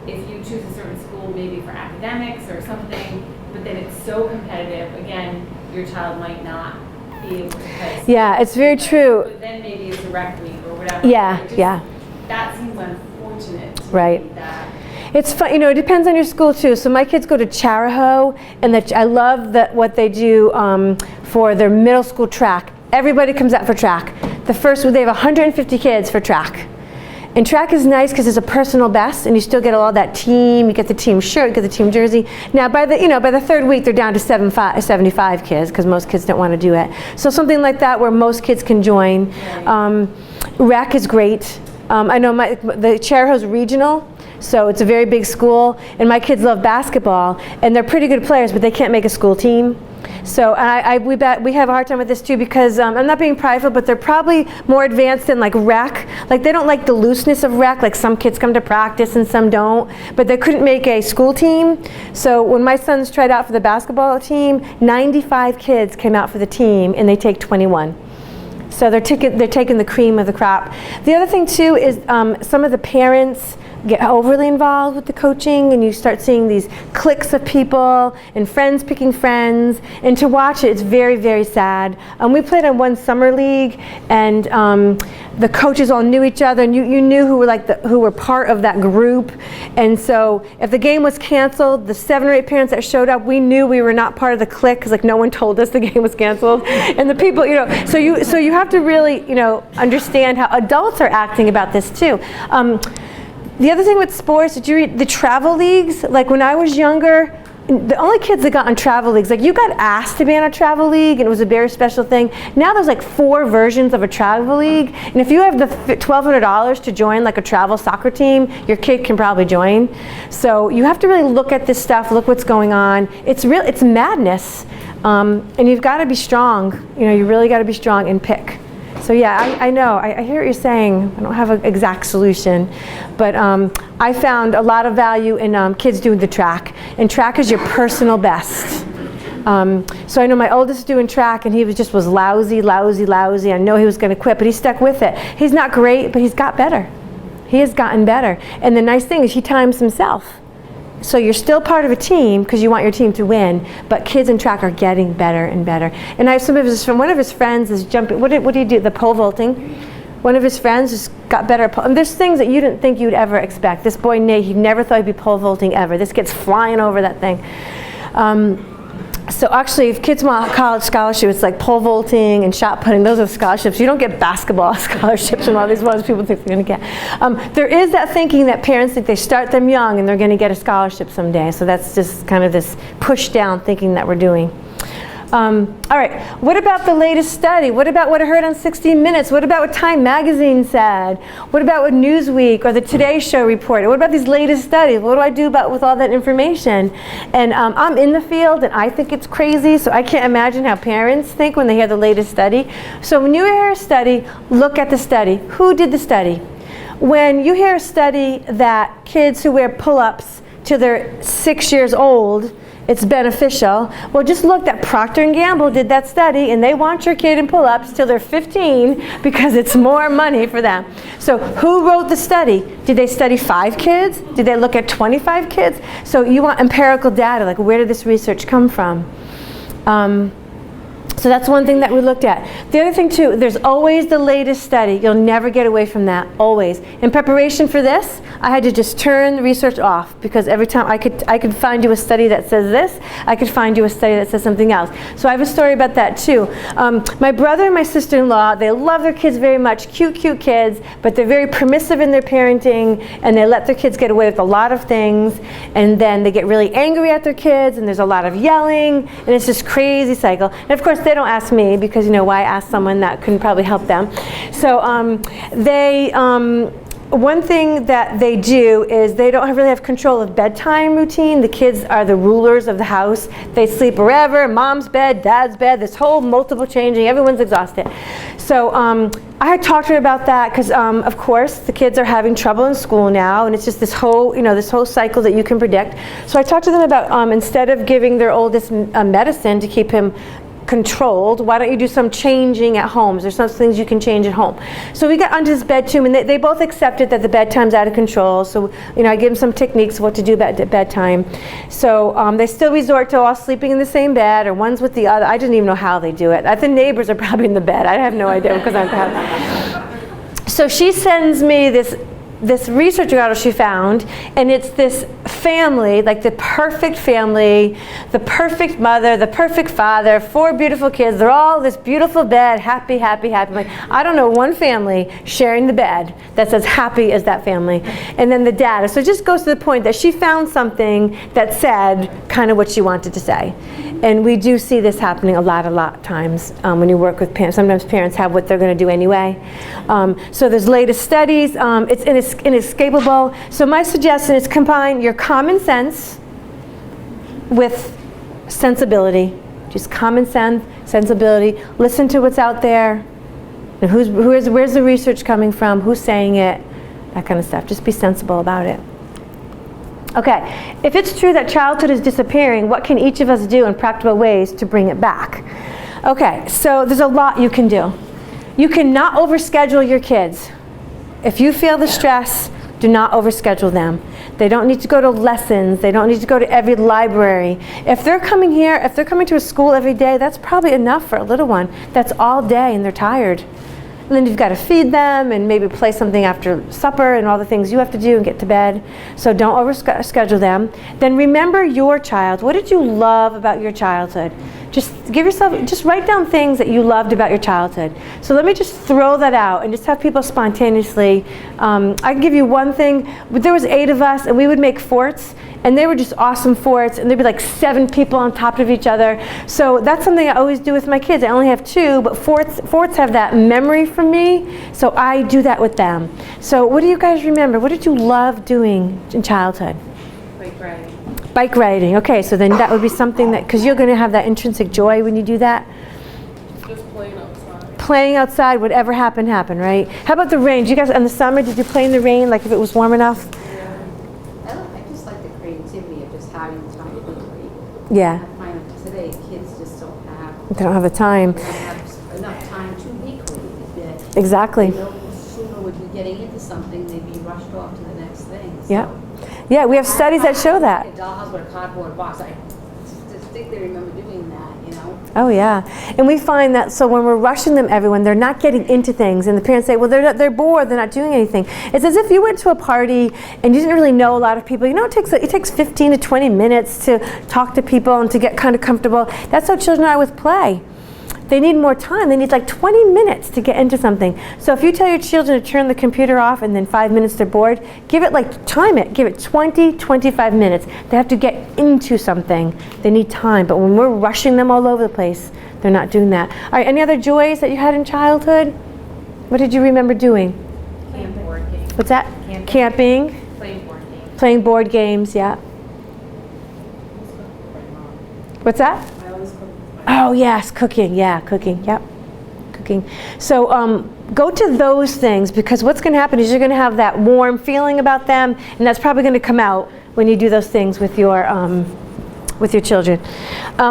if you choose a certain school, maybe for academics or something, but then it's so competitive, again, your child might not be able to play. Yeah, it's very true. But then maybe it's a rec league or whatever. Yeah. That seems unfortunate to right. me that. It's fun, it depends on your school too. So my kids go to Charahoe, and I love what they do for their middle school track. Everybody comes out for track. They have 150 kids for track. And track is nice because it's a personal best, and you still get all that team. You get the team shirt, you get the team jersey. Now, by the third week, they're down to 75 kids because most kids don't want to do it. So something like that where most kids can join. Rec is great. I know the Charahoe's regional, so it's a very big school, and my kids love basketball, and they're pretty good players, but they can't make a school team. So we have a hard time with this too because I'm not being prideful, but they're probably more advanced in like rec. Like they don't like the looseness of rec. Like some kids come to practice and some don't. But they couldn't make a school team. So when my sons tried out for the basketball team, 95 kids came out for the team, and they take 21. So they're taking the cream of the crop. The other thing too is some of the parents get overly involved with the coaching, and you start seeing these cliques of people and friends picking friends, and to watch it, it's very, very sad. We played on one summer league, and the coaches all knew each other, and you knew who were part of that group. And so if the game was canceled, the 7 or 8 parents that showed up, we knew we were not part of the clique because like no one told us the game was canceled. And the people, so you have to really understand how adults are acting about this too. The other thing with sports, did you read the travel leagues? Like when I was younger, the only kids that got on travel leagues, like you got asked to be on a travel league and it was a very special thing. Now there's like 4 versions of a travel league, and if you have the $1,200 to join like a travel soccer team, your kid can probably join. So you have to really look at this stuff, look what's going on. It's madness, and you've got to be strong. You really got to be strong and pick. So yeah, I know, I hear what you're saying. I don't have an exact solution, but I found a lot of value in kids doing the track, and track is your personal best. So I know my oldest is doing track, and he was lousy. I know he was going to quit, but he stuck with it. He's not great, but he's got better. He has gotten better. And the nice thing is he times himself. So you're still part of a team because you want your team to win, but kids in track are getting better and better. And I have one of his friends is jumping. What did he do? The pole vaulting. One of his friends just got better at pole. And there's things that you didn't think you'd ever expect. This boy Nate, he never thought he'd be pole vaulting ever. This kid's flying over that thing. So actually, if kids want college scholarship, it's like pole vaulting and shot putting. Those are scholarships. You don't get basketball scholarships and all these ones people think they're going to get. There is that thinking that parents think they start them young and they're going to get a scholarship someday. So that's just kind of this push down thinking that we're doing. All right, what about the latest study? What about what I heard on 60 Minutes? What about what Time Magazine said? What about what Newsweek or the Today Show reported? What about these latest studies? What do I do with all that information? And I'm in the field, and I think it's crazy, so I can't imagine how parents think when they hear the latest study. So when you hear a study, look at the study. Who did the study? When you hear a study that kids who wear pull-ups till they're 6 years old, it's beneficial. Well, just look that Procter & Gamble did that study, and they want your kid in pull-ups till they're 15 because it's more money for them. So who wrote the study? Did they study 5 kids? Did they look at 25 kids? So you want empirical data, like where did this research come from? So that's one thing that we looked at. The other thing too, there's always the latest study. You'll never get away from that, always. In preparation for this, I had to just turn the research off because every time I could find you a study that says this, I could find you a study that says something else. So I have a story about that too. My brother and my sister-in-law, they love their kids very much, cute kids, but they're very permissive in their parenting, and they let their kids get away with a lot of things, and then they get really angry at their kids, and there's a lot of yelling, and it's this crazy cycle. And of course, they don't ask me because, why ask someone that couldn't probably help them? So one thing that they do is they don't really have control of bedtime routine. The kids are the rulers of the house. They sleep wherever, mom's bed, dad's bed, this whole multiple changing, everyone's exhausted. So I had talked to her about that because, of course, the kids are having trouble in school now, and it's just this whole, this whole cycle that you can predict. So I talked to them about instead of giving their oldest medicine to keep him controlled, why don't you do some changing at home? There's some things you can change at home. So we got onto this bedtime, and they both accepted that the bedtime's out of control. So, I give them some techniques of what to do about bedtime. So they still resort to all sleeping in the same bed, or one's with the other. I didn't even know how they do it. I think neighbors are probably in the bed. I have no idea because I'm. So she sends me this research article she found, and it's this family, like the perfect family, the perfect mother, the perfect father, 4 beautiful kids. They're all this beautiful bed, happy, happy, happy. Like, I don't know one family sharing the bed that's as happy as that family. And then the data. So it just goes to the point that she found something that said kind of what she wanted to say. And we do see this happening a lot of times when you work with parents. Sometimes parents have what they're going to do anyway. So there's latest studies. It's inescapable. So my suggestion is combine your common sense with sensibility. Just common sense, sensibility. Listen to what's out there. And where's the research coming from? Who's saying it? That kind of stuff. Just be sensible about it. Okay, if it's true that childhood is disappearing, what can each of us do in practical ways to bring it back? Okay, so there's a lot you can do. You cannot overschedule your kids. If you feel the stress, do not overschedule them. They don't need to go to lessons. They don't need to go to every library. If they're coming here, if they're coming to a school every day, that's probably enough for a little one. That's all day and they're tired. And then you've got to feed them and maybe play something after supper and all the things you have to do and get to bed. So don't overschedule them. Then remember your child. What did you love about your childhood? Just write down things that you loved about your childhood. So let me just throw that out and just have people spontaneously. I can give you one thing. There was 8 of us, and we would make forts, and they were just awesome forts, and there'd be like 7 people on top of each other. So that's something I always do with my kids. I only have 2, but forts have that memory from me, so I do that with them. So what do you guys remember? What did you love doing in childhood? Bike riding. Bike riding. Okay, so then that would be something that, because you're going to have that intrinsic joy when you do that. Just playing outside. Playing outside, whatever happened, right? How about the rain? Did you guys, in the summer, did you play in the rain, like if it was warm enough? I just like the creativity of just having time to create. Yeah. I find that today kids just don't have. They don't have the time. They don't have enough time to be creative. Exactly. Sooner would be getting into something, they'd be rushed off to the next thing. So Yeah. Yeah, we have studies that show that. A dollhouse with a cardboard box. I distinctly remember doing that, Oh yeah, and we find that so when we're rushing them, everyone, they're not getting into things, and the parents say, well, they're bored, they're not doing anything. It's as if you went to a party and you didn't really know a lot of people. It takes 15 to 20 minutes to talk to people and to get kind of comfortable. That's how children are with play. they need more time. They need like 20 minutes to get into something. So if you tell your children to turn the computer off and then 5 minutes they're bored, time it, give it 20, 25 minutes. They have to get into something. They need time, but when we're rushing them all over the place, they're not doing that. All right, any other joys that you had in childhood? What did you remember doing? Playing board games. What's that? Camping. Playing board games. Playing board games, yeah. What's that? I always cook with my Oh yes, cooking, yeah, cooking, yep, cooking. So go to those things, because what's going to happen is you're going to have that warm feeling about them, and that's probably going to come out when you do those things with your children.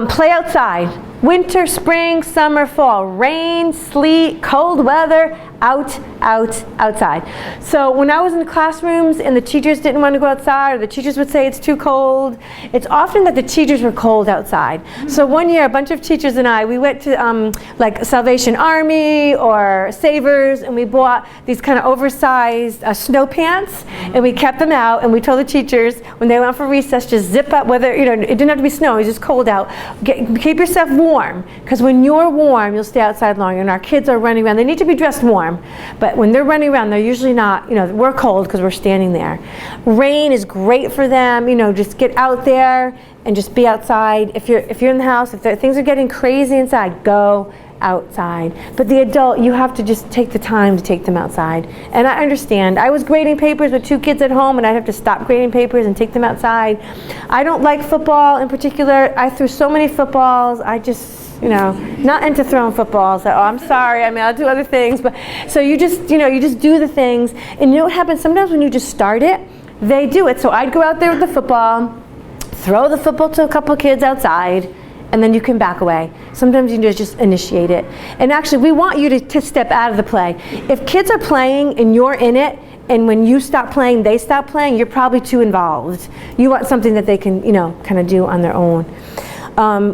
Play outside. Winter, spring, summer, fall, rain, sleet, cold weather, outside. So when I was in the classrooms and the teachers didn't want to go outside, or the teachers would say it's too cold, it's often that the teachers were cold outside. So one year, a bunch of teachers and I, we went to like Salvation Army or Savers, and we bought these kind of oversized snow pants, and we kept them out, and we told the teachers when they went for recess, just zip up, whether, you know, it didn't have to be snow, it was just cold out. Keep yourself warm, because when you're warm, you'll stay outside longer, and our kids are running around. They need to be dressed warm. But when they're running around, they're usually not, you know, we're cold because we're standing there. Rain is great for them, you know, just get out there and just be outside. If you're in the house, if things are getting crazy inside, go outside. But the adult, you have to just take the time to take them outside. And I understand. I was grading papers with 2 kids at home, and I'd have to stop grading papers and take them outside. I don't like football in particular. I threw so many footballs. I just, you know, not into throwing footballs. Oh, I'm sorry. I mean, I'll do other things. But so you just, you know, you just do the things. And you know what happens? Sometimes when you just start it, they do it. So I'd go out there with the football, throw the football to a couple kids outside, and then you can back away. Sometimes you just initiate it. And actually, we want you to step out of the play. If kids are playing and you're in it, and when you stop playing, they stop playing, you're probably too involved. You want something that they can, you know, kind of do on their own.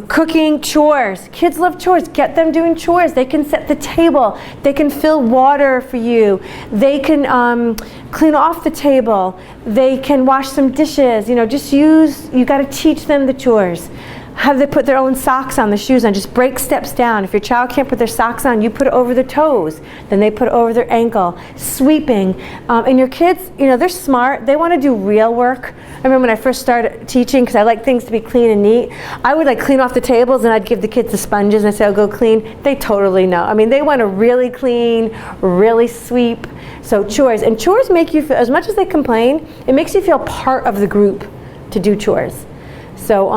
Cooking, chores. Kids love chores. Get them doing chores. They can set the table. They can fill water for you. They can clean off the table. They can wash some dishes. You know, you got to teach them the chores. Have they put their own socks on, the shoes on. Just break steps down. If your child can't put their socks on, you put it over their toes. Then they put it over their ankle. Sweeping. And your kids, you know, they're smart. They want to do real work. I remember when I first started teaching, because I like things to be clean and neat, I would like clean off the tables, and I'd give the kids the sponges, and I'd say, "Oh, go clean." They totally know. I mean, they want to really clean, really sweep. So chores. And chores make you feel, as much as they complain, it makes you feel part of the group to do chores. So,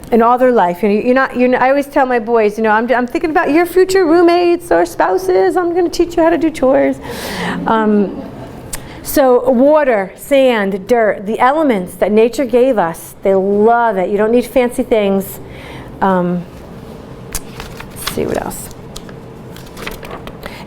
in all their life, you know, I always tell my boys, you know, I'm thinking about your future roommates or spouses. I'm going to teach you how to do chores. So water, sand, dirt, the elements that nature gave us, they love it. You don't need fancy things. Let's see what else.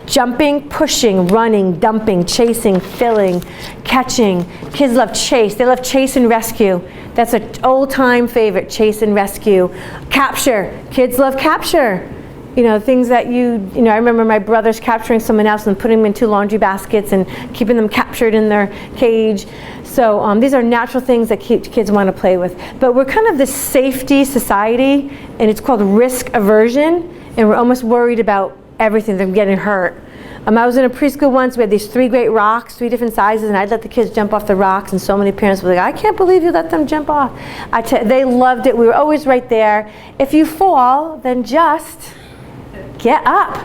Jumping, pushing, running, dumping, chasing, filling, catching. Kids love chase. They love chase and rescue. That's an old-time favorite, chase and rescue. Capture. Kids love capture. You know, things that you know, I remember my brothers capturing someone else and putting them in 2 laundry baskets and keeping them captured in their cage. So these are natural things that kids want to play with. But we're kind of this safety society, and it's called risk aversion, and we're almost worried about everything, them getting hurt. I was in a preschool once. We had these 3 great rocks, 3 different sizes, and I'd let the kids jump off the rocks, and so many parents were like, "I can't believe you let them jump off." They loved it. We were always right there. If you fall, then just get up.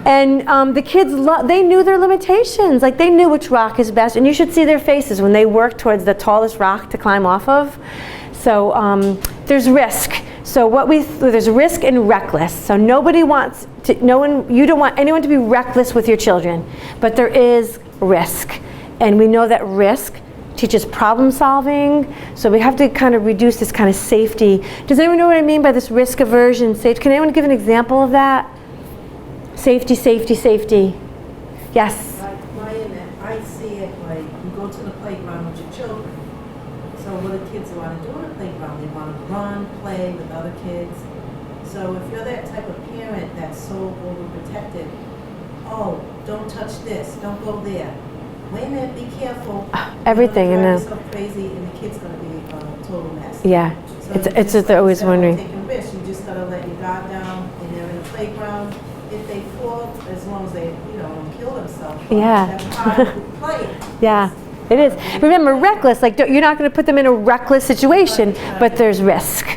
And the kids, they knew their limitations. Like, they knew which rock is best, and you should see their faces when they work towards the tallest rock to climb off of. So there's risk. So there's risk and reckless. So you don't want anyone to be reckless with your children, but there is risk. And we know that risk teaches problem solving. So we have to kind of reduce this kind of safety. Does anyone know what I mean by this risk aversion? Can anyone give an example of that? Safety, safety, safety. Yes? I see it like you go to the playground with your children. So what do kids want to do on the playground? They want to run, play with other kids. So if you're that type of parent that's so overprotective, oh, don't touch this, don't go there. Wait a minute, be careful. Everything, you know. and Yourself crazy, and the kid's gonna be a total mess. yeah, So it's just they're always wondering. Taking risks, you just gotta let your guard down, and they're in the playground. Yeah. That's part of playing. Yeah, it is. Remember, reckless, like you're not going to put them in a reckless situation, but there's risk.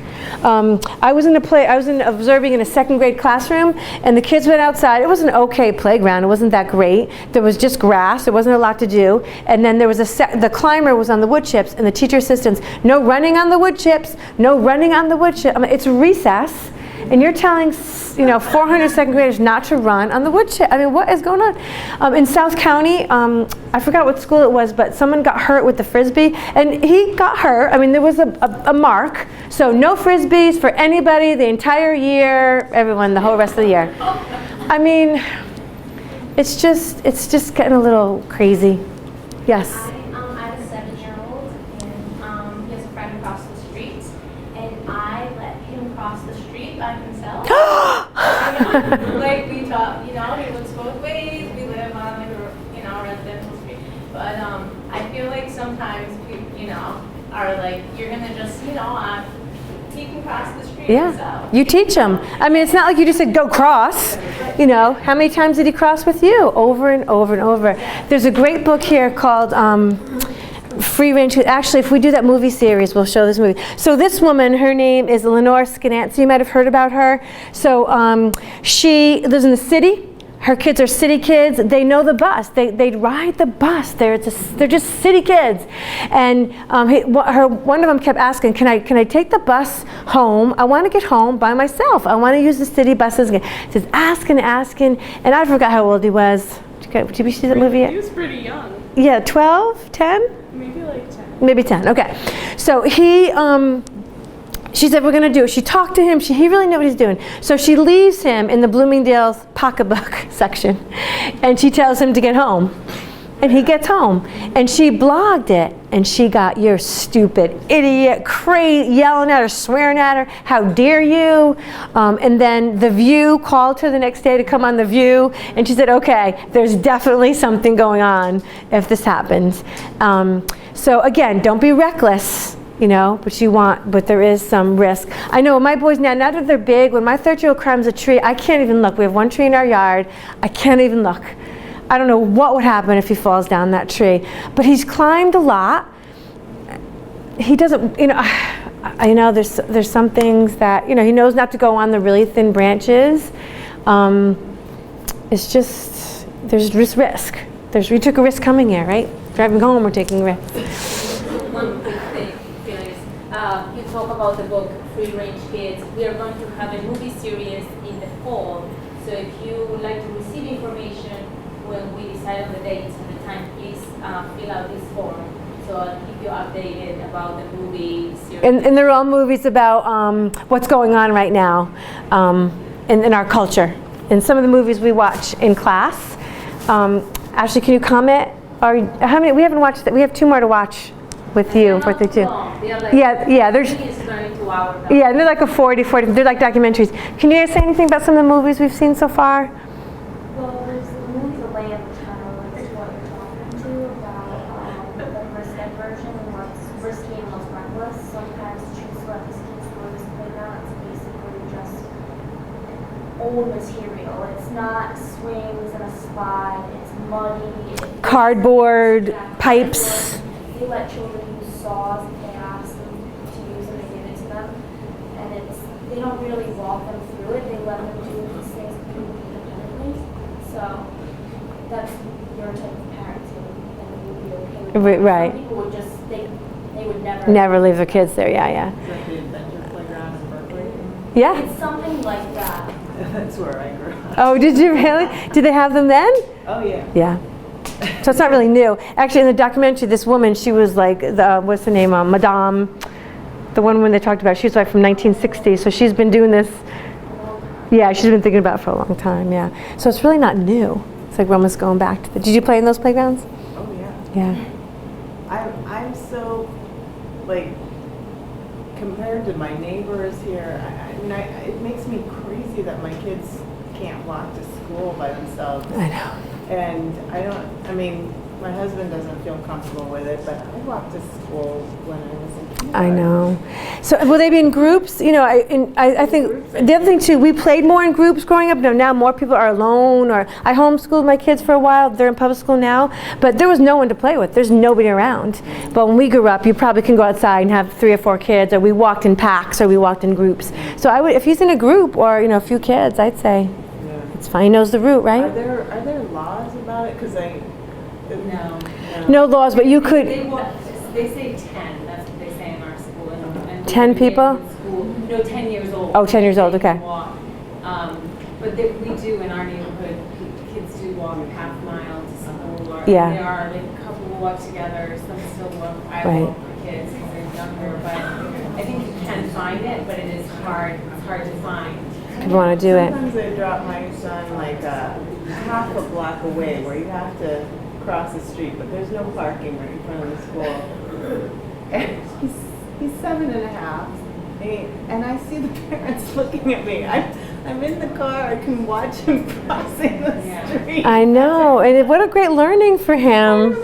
I was observing in a second grade classroom, and the kids went outside. It was an okay playground. It wasn't that great. There was just grass. There wasn't a lot to do. And then there was the climber was on the wood chips, and the teacher assistants, no running on the wood chips, no running on the wood chips. I mean, it's recess, and you're telling 400 second graders not to run on the wood chip. I mean, what is going on? In South County, I forgot what school it was, but someone got hurt with the Frisbee, and he got hurt. I mean, there was a mark, so no Frisbees for anybody the entire year, everyone, the whole rest of the year. I mean, it's just getting a little crazy. Yes? I have a 7-year-old, and he has a friend across the street, and I let him cross the street by himself. Like we talk, he looks both ways. We live on a residential street, but I feel like sometimes people, are like, you're gonna just, he can cross the street himself. You teach them. I mean, it's not like you just said, go cross. How many times did he cross with you? Over and over and over. There's a great book here called Free Range. Actually, if we do that movie series, we'll show this movie. So this woman, her name is Lenore Skenansky. You might have heard about her. So she lives in the city. Her kids are city kids. They know the bus. They ride the bus. They're just city kids. And one of them kept asking, can I take the bus home? I want to get home by myself. I want to use the city buses again. He says, asking, and I forgot how old he was. Did you see that movie yet? He was pretty young. Yeah, 12, 10? Maybe like 10. Maybe 10, okay. So she said, we're going to do it. She talked to him. He really knew what he's doing. So she leaves him in the Bloomingdale's pocketbook section, and she tells him to get home. And he gets home. And she blogged it, and she got, you're stupid, idiot, crazy, yelling at her, swearing at her, how dare you? And then The View called her the next day to come on The View, and she said, okay, there's definitely something going on if this happens. So again, don't be reckless. But there is some risk. I know my boys now that they're big, when my 13-year-old climbs a tree, I can't even look. We have one tree in our yard. I can't even look. I don't know what would happen if he falls down that tree. But he's climbed a lot. He doesn't, there's some things that, he knows not to go on the really thin branches. It's just, there's just risk. We took a risk coming here, right? Driving home, we're taking a risk. One quick thing, Phyllis. You talk about the book Free Range Kids. We are going to have a movie series in the fall. So if you would like to receive information when we decide on the dates and the time, please fill out this form. So I'll keep you updated about the movie series. And they're all movies about what's going on right now in our culture. And some of the movies we watch in class. Ashley, can you comment? How many? We haven't watched that. We have 2 more to watch with you. They're not Two. long. They're like, Yeah. There's. it's turning to hours. Yeah, they're like a 40. They're like documentaries. Can you guys say anything about some of the movies we've seen so far? Well, there's the movie The Way of the Child, is what you're talking to about the risk version and what's risky and what's reckless. Sometimes choose to let these kids go to this playground. It's basically just old material. It's not swings and a slide. It's muddy. Cardboard, pipes. They let children use saws if they ask them to use them and give it to them. And they don't really walk them through it. They let them do these things independently. So that's your type of parenting and you'd be okay with it. Right. Some people would just think they would never. Never leave their kids there. Yeah. Is that the Adventure Playground in Berkeley? Yeah. It's something like that. That's where I grew up. Oh, did you really? Did they have them then? Oh, yeah. Yeah. So it's not really new. Actually, in the documentary, this woman, she was like, what's the name? Madame, the one when they talked about, she was like from 1960. So she's been doing this. Yeah, she's been thinking about it for a long time. Yeah. So it's really not new. It's like we're almost going back to the. Did you play in those playgrounds? Oh, yeah. Yeah. I'm so, like, compared to my neighbors here, it makes me crazy that my kids can't walk to school by themselves. I know. And my husband doesn't feel comfortable with it, but I walked to school when I was a I know. So will they be in groups? You know, I think the other thing too, we played more in groups growing up. Now more people are alone, or I homeschooled my kids for a while. They're in public school now, but there was no one to play with. There's nobody around. But when we grew up, you probably can go outside and have 3 or 4 kids, or we walked in packs, or we walked in groups. So I would, if he's in a group or, you know, a few kids, I'd say it's fine. He knows the route, right? Are there laws about it? Because No laws, but you could. They say 10, that's what they say in our school. And 10 people? No, 10 years old. Oh, 10 years old, okay. Walk. But we do in our neighborhood, kids do walk a half mile to school. Or Yeah. There are like a couple who walk together, some still walk. I Right. walk for kids because they're younger, but I think you can find it, but it is hard. It's hard to find. People want to do it. sometimes I drop my son like half a block away where you have to cross the street, but there's no parking right in front of the school. And he's 7.5, and I see the parents looking at me. I'm in the car. I can watch him crossing the street. I know, and what a great learning for him.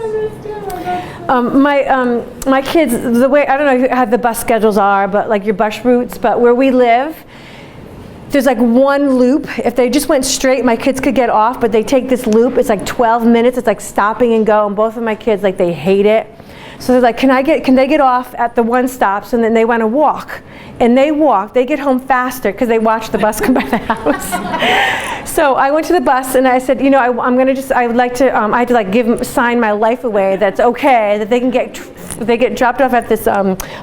My kids, the way, I don't know how the bus schedules are, but like your bus routes, but where we live, there's like one loop. If they just went straight, my kids could get off, but they take this loop. It's like 12 minutes. It's like stopping and go, and both of my kids, like, they hate it. So they're like, can they get off at the one stops, and then they want to walk. And they walk. They get home faster because they watch the bus come by the house. So I went to the bus and I said, you know, I would like to, I had to like sign my life away. That's okay. That they can they get dropped off at this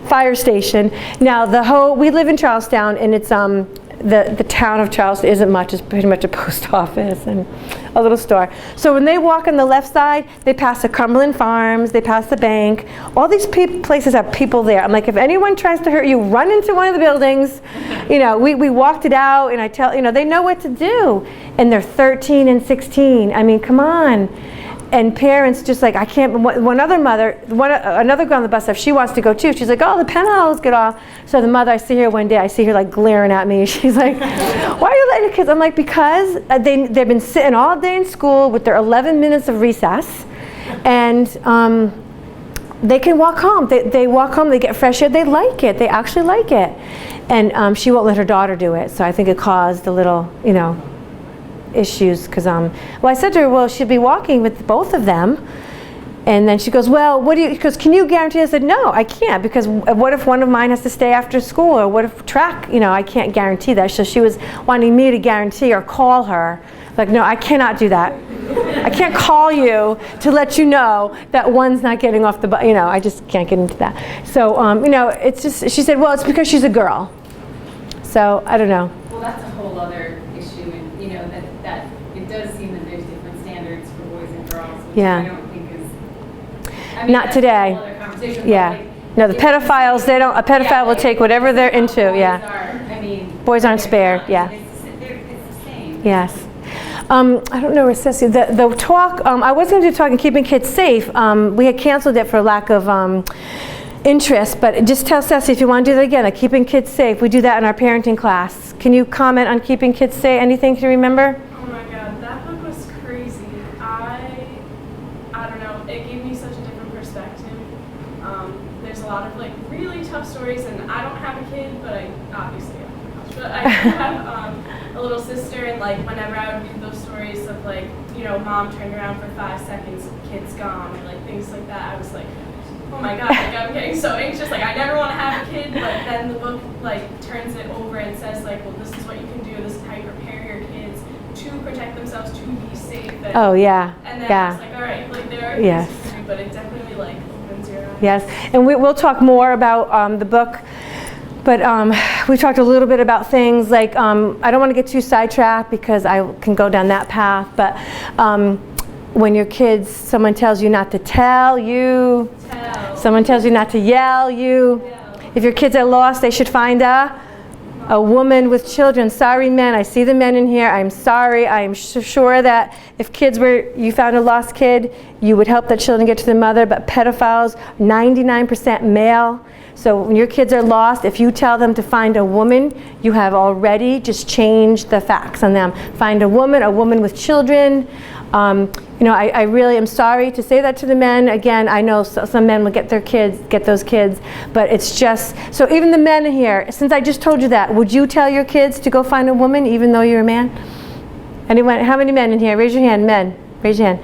fire station. Now we live in Charlestown, and it's the town of Charleston isn't much. It's pretty much a post office and a little store. So when they walk on the left side, they pass the Cumberland Farms, they pass the bank. All these places have people there. I'm like, if anyone tries to hurt you, run into one of the buildings. You know, we walked it out, and I tell, you know, they know what to do. And they're 13 and 16. I mean, come on. And parents just like, I can't, another girl on the bus, if she wants to go too, she's like, oh, the Penhallows get off. So the mother, I see her one day, I see her like glaring at me. She's like, why are you letting your kids? I'm like, because they've been sitting all day in school with their 11 minutes of recess, and they can walk home. They walk home, they get fresh air, they like it. They actually like it. And she won't let her daughter do it. So I think it caused a little, you know, issues, because I said to her, well, she'll be walking with both of them. And then she goes, well, because can you guarantee? I said, no, I can't, because what if one of mine has to stay after school, or what if track, you know, I can't guarantee that. So she was wanting me to guarantee or call her. Like, no, I cannot do that. I can't call you to let you know that one's not getting off the bus. You know, I just can't get into that. So, you know, it's just, she said, well, it's because she's a girl. So, I don't know. Well, that's a whole other issue, and you know, that it does seem that there's different standards for boys and girls, which Yeah. I don't think is, I mean, Not that's today. a whole other conversation, Yeah. but like, No, the pedophiles, a pedophile will take whatever they're into, boys yeah. Are, I mean, Boys aren't they're spared, not. yeah. It's the same. Yes. I don't know where Ceci, the talk, I was going to do talk on keeping kids safe. We had canceled it for lack of interest, but just tell Ceci if you want to do that again, like keeping kids safe. We do that in our parenting class. Can you comment on keeping kids safe? Anything to remember? Oh my god, that book was crazy. I don't know, it gave me such a different perspective. There's a lot of like really tough stories, and I don't have a kid, but I obviously have a house. But I do have a little sister, and like whenever I would read those stories of like, you know, mom turned around for 5 seconds, kid's gone, or like things like that, I was like, oh my god, like I'm getting so anxious, like I never want to have a kid, but then the book like turns it over and says like, well, this is what you can do, this is how you prepare your kids to protect themselves, to be safe. And, Oh, yeah. and then Yeah. I was like, all right, like there are Yes. things you can do, but it definitely like opens your eyes. Yes, and we'll talk more about the book, but we talked a little bit about things like, I don't want to get too sidetracked because I can go down that path, but when your kids, someone tells you not to tell you, someone tells you not to yell you, if your kids are lost, they should find a woman with children. Sorry, men, I see the men in here. I'm sorry. I am sure that if you found a lost kid, you would help that children get to their mother, but pedophiles, 99% male. So when your kids are lost, if you tell them to find a woman, you have already just changed the facts on them. Find a woman with children. You know, I really am sorry to say that to the men. Again, I know some men will get those kids, but it's just, so even the men here, since I just told you that, would you tell your kids to go find a woman even though you're a man? Anyone, how many men in here? Raise your hand, men, raise your hand.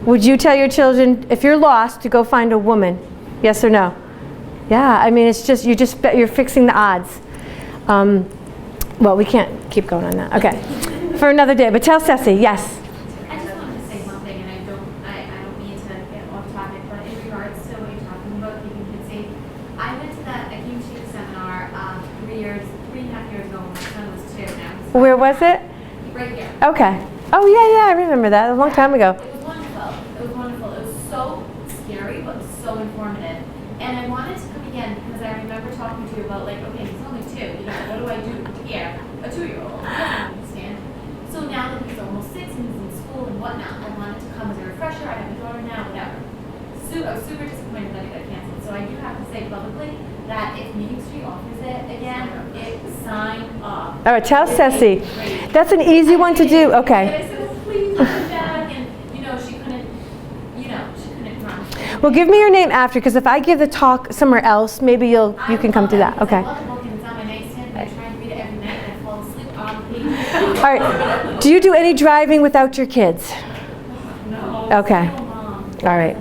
Would you tell your children, if you're lost, to go find a woman? Yes or no? Yeah, I mean, it's just, you're fixing the odds. Well, we can't keep going on that. Okay, for another day, but tell Ceci, yes. I just wanted to say one thing, and I don't mean to get off topic, but in regards to what you're talking about keeping kids safe, I came to the seminar 3.5 years ago when my son was 2 now. Where was it? Right here. Okay. Oh yeah, I remember that, a long time ago. It was wonderful. It was wonderful. It was so scary, but so informative. And I wanted to come again because I remember talking to you about, like, okay, he's only 2. You know, what do I do here? A 2-year-old. He doesn't understand. So now that he's almost 6 and he's in school and whatnot, I wanted to come as a refresher. I have a daughter now, whatever. I was super disappointed that it got canceled. So I do have to say publicly that if Meeting Street offers it again, sign up. All right, tell Ceci. That's an easy one to do. Okay. And I said, well, please come back. And, you know, she couldn't run. Well, give me your name after, because if I give the talk somewhere else, maybe you can come do that. Okay. I love the book and it's on my nightstand and I try and read it every night and I fall asleep on the page. All right. Do you do any driving without your kids? No. Okay. All right.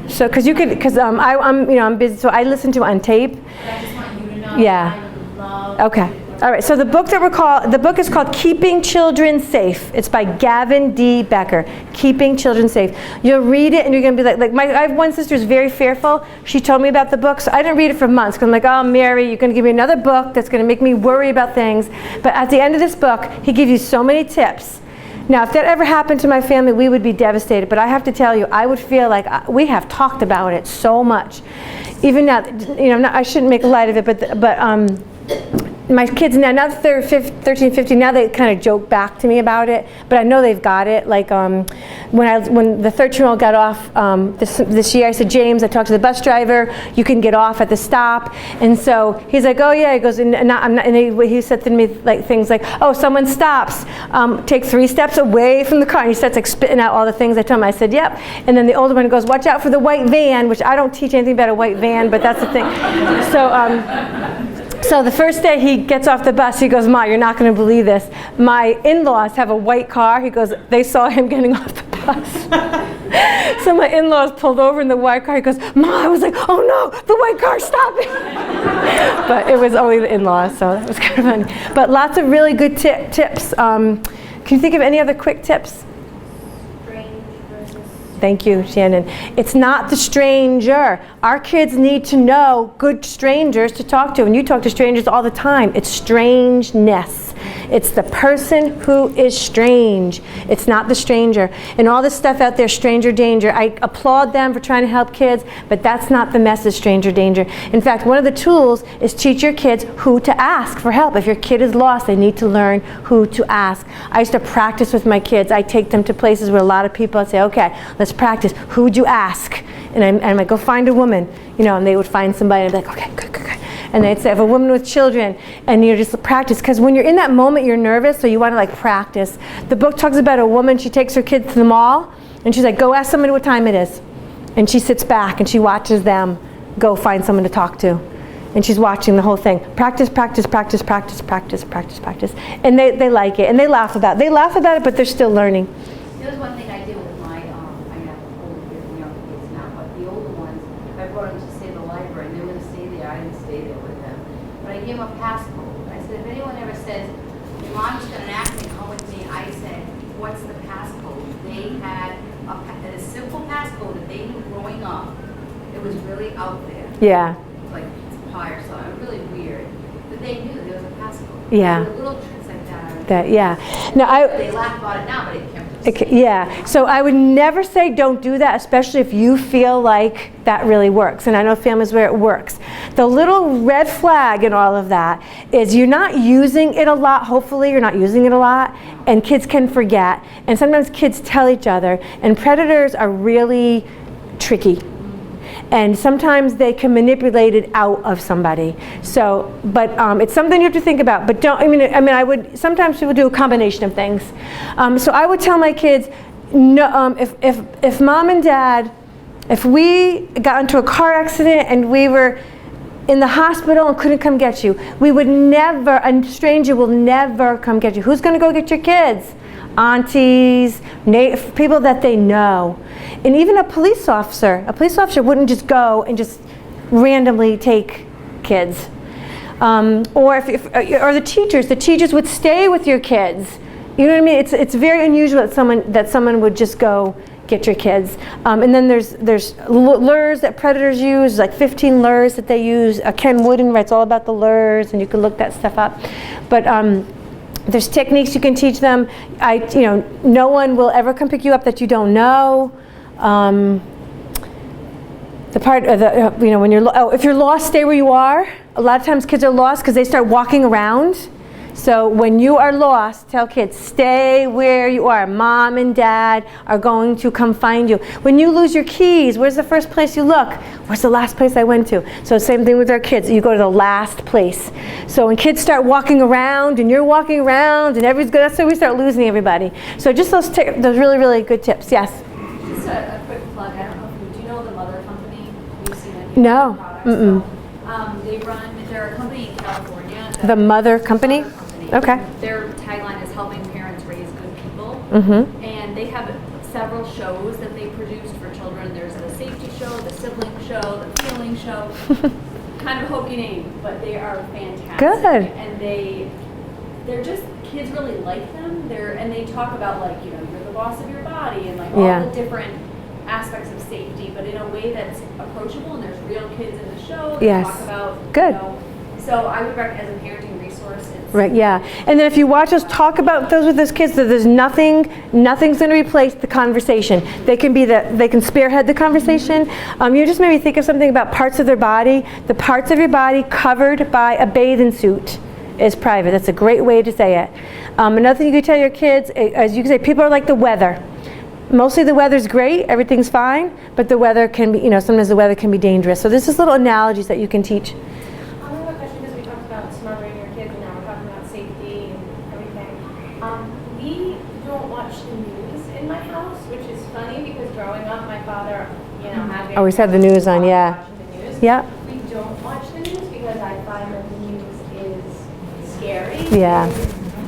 So, I'm busy, so I listen to it on tape. But I just want you to know Yeah. I love Okay. All right. So the book is called Keeping Children Safe. It's by Gavin D. Becker. Keeping Children Safe. You'll read it and you're gonna be I have one sister who's very fearful. She told me about the book, so I didn't read it for months because I'm like, oh, Mary, you're gonna give me another book that's gonna make me worry about things. But at the end of this book, he gives you so many tips. Now, if that ever happened to my family, we would be devastated. But I have to tell you, I would feel like we have talked about it so much. Even now, I shouldn't make light of it, but my kids now they're 13, 15, now they kind of joke back to me about it, but I know they've got it. Like when the 13-year-old got off this year, I said, James, I talked to the bus driver, you can get off at the stop. And so he's like, oh yeah, he goes, and he said to me things like, oh, someone stops, take 3 steps away from the car, and he starts spitting out all the things I told him. I said, yep. And then the older one goes, watch out for the white van, which I don't teach anything about a white van, but that's the thing. So the first day he gets off the bus, he goes, Ma, you're not going to believe this. My in-laws have a white car. He goes, they saw him getting off the bus. So my in-laws pulled over in the white car. He goes, Ma, I was like, oh no, the white car, stop it. But it was only the in-laws, so that was kind of funny. But lots of really good tips. Can you think of any other quick tips? Thank you, Shannon. It's not the stranger. Our kids need to know good strangers to talk to. And you talk to strangers all the time. It's strangeness. It's the person who is strange. It's not the stranger. And all this stuff out there, stranger danger, I applaud them for trying to help kids, but that's not the message, stranger danger. In fact, one of the tools is teach your kids who to ask for help. If your kid is lost, they need to learn who to ask. I used to practice with my kids. I take them to places where a lot of people, I'd say, okay, let's practice. Who would you ask? And I might go find a woman, and they would find somebody, and I'd be like, okay, good. And they'd say, I have a woman with children, and you just practice. Because when you're in that moment, you're nervous, so you want to practice. The book talks about a woman, she takes her kids to the mall, and she's like, go ask somebody what time it is. And she sits back, and she watches them go find someone to talk to. And she's watching the whole thing. Practice, practice, practice, practice, practice, practice, practice. And they like it, and they laugh about it. They laugh about it, but they're still learning. There's one thing I do with my, I have older kids and younger kids now, but the older ones, I brought them to say the library, and they were going to stay there. I didn't stay there with them. But I gave them a passcode. I said, if anyone ever says, your mom's got an accident, come with me, I said, what's the passcode? They had a simple passcode that they knew growing up. It was really out there. Yeah. Like pie or something, really weird. But they knew there was a passcode. Yeah. There were little tricks like that. Now, They laugh about it now, but it kept yeah, so I would never say don't do that, especially if you feel like that really works. And I know families where it works. The little red flag in all of that is you're not using it a lot. Hopefully you're not using it a lot, and kids can forget. And sometimes kids tell each other, and predators are really tricky. and sometimes they can manipulate it out of somebody. So, but it's something you have to think about. But don't. I would. Sometimes people do a combination of things. So I would tell my kids, no. If mom and dad, if we got into a car accident and we were in the hospital and couldn't come get you, we would never. A stranger will never come get you. Who's going to go get your kids? Aunties, people that they know. And even a police officer wouldn't just go and just randomly take kids. Or the teachers would stay with your kids. You know what I mean? It's very unusual that someone would just go get your kids. And then there's lures that predators use, like 15 lures that they use. Ken Wooden writes all about the lures, and you can look that stuff up. But there's techniques you can teach them. No one will ever come pick you up that you don't know. The part of when you're if you're lost, stay where you are. A lot of times kids are lost because they start walking around. So when you are lost, tell kids, stay where you are. Mom and dad are going to come find you. When you lose your keys, where's the first place you look? Where's the last place I went to? So same thing with our kids. You go to the last place. So when kids start walking around and you're walking around and everybody's good, that's when we start losing everybody. So just those really, really good tips. Yes? Just a quick plug. I don't know if you know the Mother Company. You've seen it. No. So, they're a company in California. The Mother Company? Okay. Their tagline is helping parents raise good people. Mm-hmm. And they have several shows that they produced for children. There's the safety show, the sibling show, the feeling show. Kind of hokey name, but they are fantastic. Good. And they're just, kids really like them. And they talk about you're the boss of your body and all the different aspects of safety, but in a way that's approachable, and there's real kids in the show. They talk about, good. So I would recommend as a parenting resource. Right, yeah. And then if you watch us talk about those with those kids, that there's nothing's going to replace the conversation. They can spearhead the conversation. You just made me think of something about parts of their body. The parts of your body covered by a bathing suit is private. That's a great way to say it. Another thing you can tell your kids, as you can say, people are like the weather. Mostly the weather's great, everything's fine, but the weather can be, sometimes the weather can be dangerous. So this is little analogies that you can teach. I have a question because we talked about smothering your kids and now we're talking about safety and everything. We don't watch the news in my house, which is funny because growing up, my father, had Always had the news on, yeah. watching the news. Yeah. We don't watch the news because I find that the news is scary. Yeah.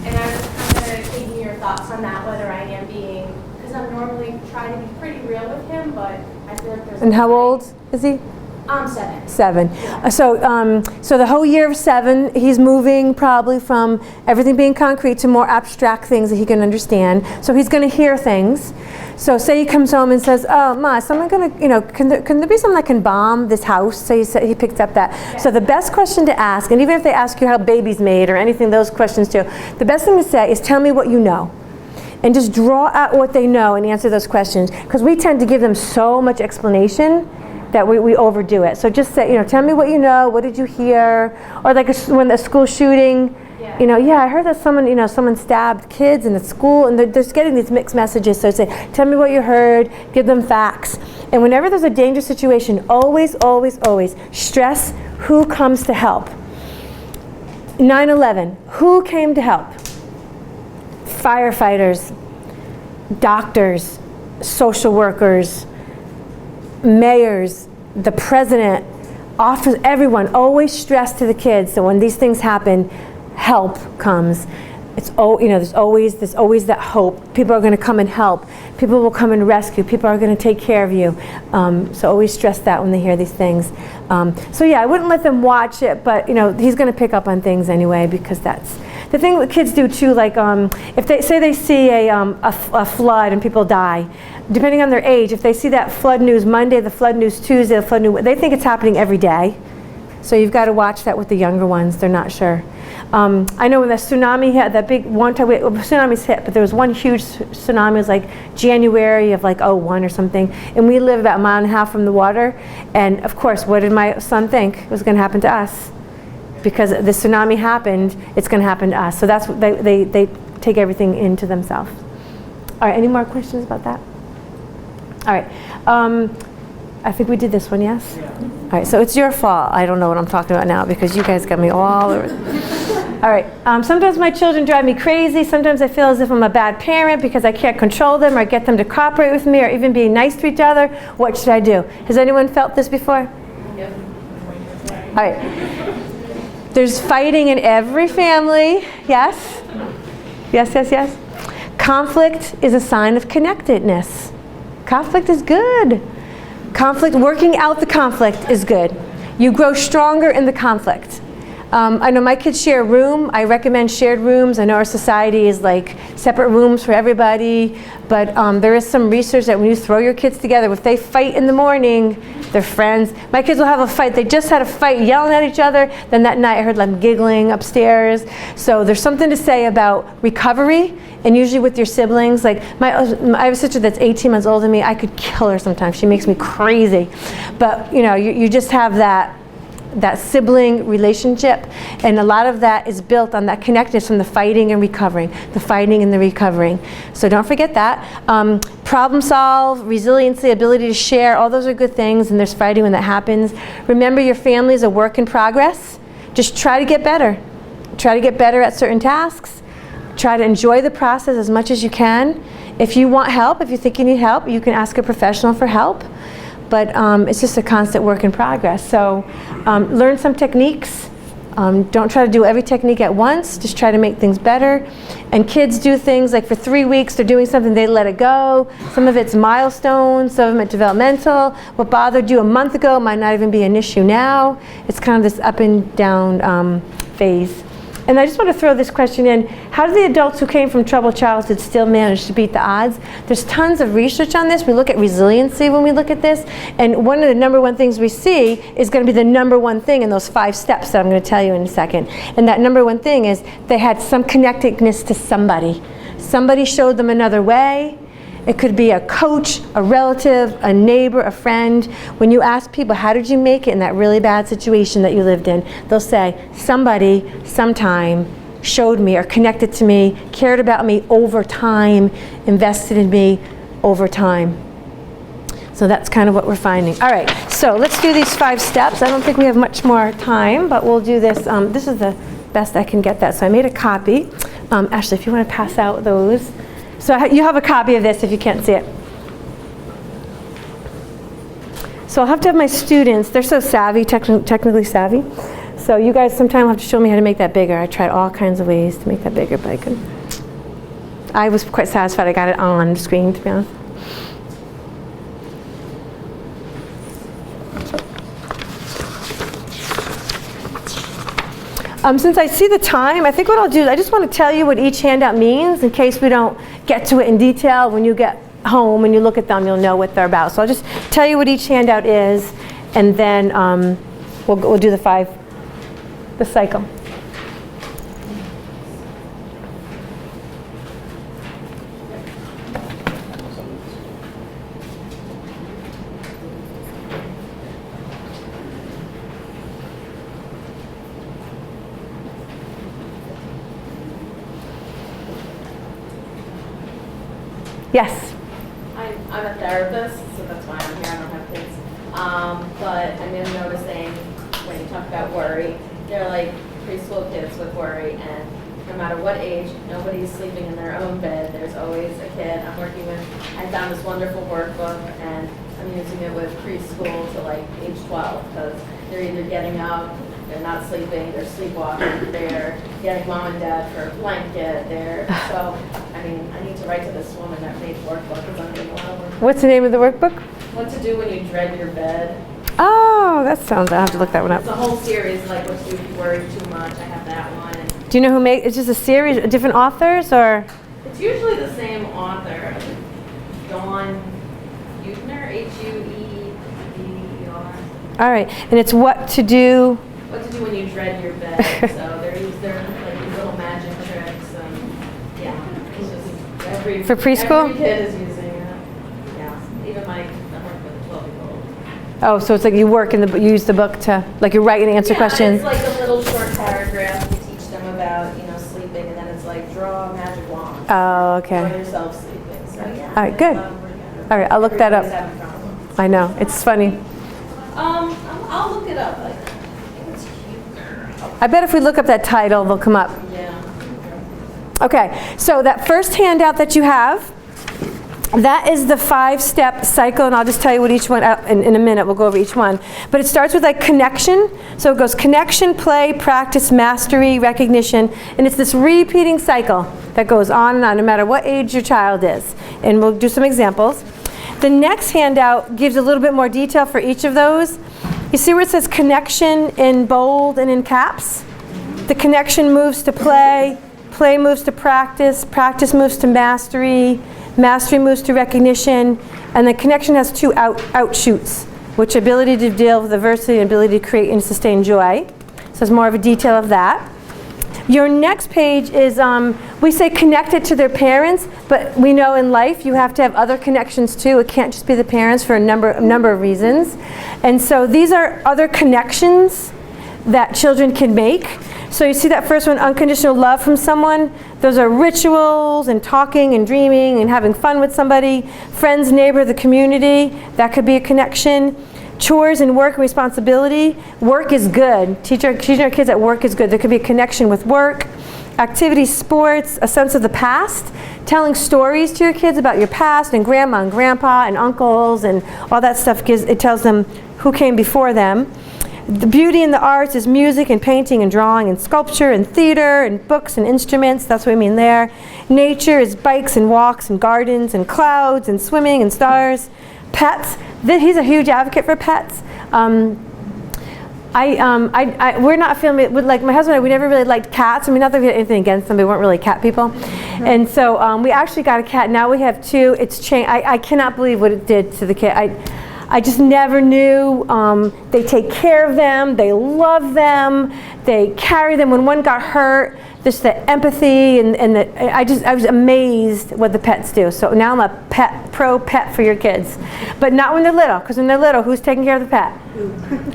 And I was kind of taking your thoughts on that, whether I am being, because I'm normally trying to be pretty real with him, but I feel like there's. And how old is he? 7. 7. So the whole year of 7, he's moving probably from everything being concrete to more abstract things that he can understand. So he's going to hear things. So say he comes home and says, "Oh, Ma, someone going to, can there be someone that can bomb this house?" So he picked up that. Yeah. So the best question to ask, and even if they ask you how baby's made or anything, those questions too, the best thing to say is, "Tell me what you know." And just draw out what they know and answer those questions. Because we tend to give them so much explanation that we overdo it. So just say, tell me what you know, what did you hear? Or like when the school shooting, I heard that someone stabbed kids in the school, and they're just getting these mixed messages. So say, tell me what you heard, give them facts. And whenever there's a dangerous situation, always, always, always stress who comes to help. 9/11, who came to help? Firefighters, doctors, social workers, mayors, the president, officers, everyone. Always stress to the kids that when these things happen, help comes. There's always that hope. People are going to come and help. People will come and rescue. People are going to take care of you. So always stress that when they hear these things. I wouldn't let them watch it, but he's going to pick up on things anyway, because that's the thing that kids do too. Like if they see a flood and people die, depending on their age, if they see that flood news Monday, the flood news Tuesday, the flood news, they think it's happening every day. So you've got to watch that with the younger ones. They're not sure. I know when the tsunami hit, that big one time, tsunamis hit, but there was one huge tsunami. It was like January of 01 or something. And we live about 1.5 miles from the water. And of course, what did my son think was going to happen to us? Because the tsunami happened, it's going to happen to us. So that's what they take everything into themselves. All right, any more questions about that? All right. I think we did this one, yes? All right, so it's your fault. I don't know what I'm talking about now because you guys got me all over. All right, sometimes my children drive me crazy. Sometimes I feel as if I'm a bad parent because I can't control them or get them to cooperate with me or even be nice to each other. What should I do? Has anyone felt this before? Yep. All right. There's fighting in every family. Yes? Yes, yes, yes. Conflict is a sign of connectedness. Conflict is good. Conflict, working out the conflict is good. You grow stronger in the conflict. I know my kids share a room. I recommend shared rooms. I know our society is like separate rooms for everybody, but there is some research that when you throw your kids together, if they fight in the morning, they're friends. My kids will have a fight. They just had a fight yelling at each other. Then that night I heard them giggling upstairs. So there's something to say about recovery, and usually with your siblings. Like I have a sister that's 18 months older than me. I could kill her sometimes. She makes me crazy. But you know, you just have that sibling relationship, and a lot of that is built on that connectedness from the fighting and recovering, the fighting and the recovering. So don't forget that. Problem solve, resiliency, ability to share, all those are good things, and there's fighting when that happens. Remember, your family is a work in progress. Just try to get better. Try to get better at certain tasks. Try to enjoy the process as much as you can. If you want help, if you think you need help, you can ask a professional for help. But it's just a constant work in progress. So learn some techniques. Don't try to do every technique at once. Just try to make things better. And kids do things like for 3 weeks, they're doing something, they let it go. Some of it's milestones, some of it's developmental. What bothered you a month ago might not even be an issue now. It's kind of this up and down phase. And I just want to throw this question in. How do the adults who came from troubled childhood still manage to beat the odds? There's tons of research on this. We look at resiliency when we look at this. And one of the number one things we see is going to be the number one thing in those 5 steps that I'm going to tell you in a second. And that number one thing is they had some connectedness to somebody. Somebody showed them another way. It could be a coach, a relative, a neighbor, a friend. When you ask people, how did you make it in that really bad situation that you lived in? They'll say, somebody, sometime, showed me or connected to me, cared about me over time, invested in me over time. So that's kind of what we're finding. All right, so let's do these 5 steps. I don't think we have much more time, but we'll do this. This is the best I can get that. So I made a copy. Ashley, if you want to pass out those. So you have a copy of this if you can't see it. So I'll have to have my students, they're so savvy, technically savvy. So you guys sometime will have to show me how to make that bigger. I tried all kinds of ways to make that bigger, but I couldn't. I was quite satisfied I got it on the screen, to be honest. Since I see the time, I think what I'll do is I just want to tell you what each handout means in case we don't get to it in detail. When you get home and you look at them, you'll know what they're about. So I'll just tell you what each handout is, and then we'll do the cycle. Yes. I'm a therapist, so that's why I'm here. I don't have kids. But I'm noticing when you talk about worry, they're like preschool kids with worry, and no matter what age, nobody's sleeping in their own bed. There's always a kid. I found this wonderful workbook, and I'm using it with preschool to like age 12, because they're either getting up, they're not sleeping, they're sleepwalking, they're getting mom and dad for a blanket, so, I need to write to this woman that made the workbook, because I'm doing a lot of work. What's the name of the workbook? What to do when you dread your bed. Oh, that sounds, I'll have to look that one up. It's a whole series, like what to do if you worry too much. I have that one. And Do you know who made, it's just a series, different authors, or? it's usually the same author, Dawn Huebner, Huebner. All right, and it's what to do. What to do when you dread your bed. So they're like these little magic tricks, and yeah, it's just every For preschool? Every kid is using it. Yeah, even I'm working with a 12-year-old. Oh, so it's like you work in the, you use the book to, like you're writing and answer questions. It's like a little short paragraph to teach them about sleeping, and then it's like draw a magic wand. Oh, okay. Draw yourself sleeping. So yeah. All right, good. All right, I'll look that up. I know, it's funny. I'll look it up. I think it's cute. I bet if we look up that title, they'll come up. Yeah. Okay, so that first handout that you have, that is the 5-step cycle, and I'll just tell you what each one, in a minute, we'll go over each one. But it starts with like connection, so it goes connection, play, practice, mastery, recognition, and it's this repeating cycle that goes on and on, no matter what age your child is. And we'll do some examples. The next handout gives a little bit more detail for each of those. You see where it says connection in bold and in caps? The connection moves to play, play moves to practice, practice moves to mastery, mastery moves to recognition, and the connection has 2 outshoots, which ability to deal with adversity and ability to create and sustain joy. So there's more of a detail of that. Your next page is, we say connect it to their parents, but we know in life you have to have other connections too. It can't just be the parents for a number of reasons. And so these are other connections that children can make. So you see that first one, unconditional love from someone. Those are rituals and talking and dreaming and having fun with somebody. Friends, neighbor, the community, that could be a connection. Chores and work and responsibility. Work is good. Teaching our kids that work is good. There could be a connection with work. Activities, sports, a sense of the past. Telling stories to your kids about your past and grandma and grandpa and uncles and all that stuff, it tells them who came before them. The beauty in the arts is music and painting and drawing and sculpture and theater and books and instruments. That's what we mean there. Nature is bikes and walks and gardens and clouds and swimming and stars. Pets. He's a huge advocate for pets. We're not filming with, like, my husband and I, we never really liked cats. I mean, not that we had anything against them, we weren't really cat people. And so we actually got a cat. Now we have 2. It's changed. I cannot believe what it did to the kid. I just never knew. They take care of them. They love them. They carry them. When one got hurt, just the empathy and I was amazed what the pets do. So now I'm a pro pet for your kids, but not when they're little. Because when they're little, who's taking care of the pet?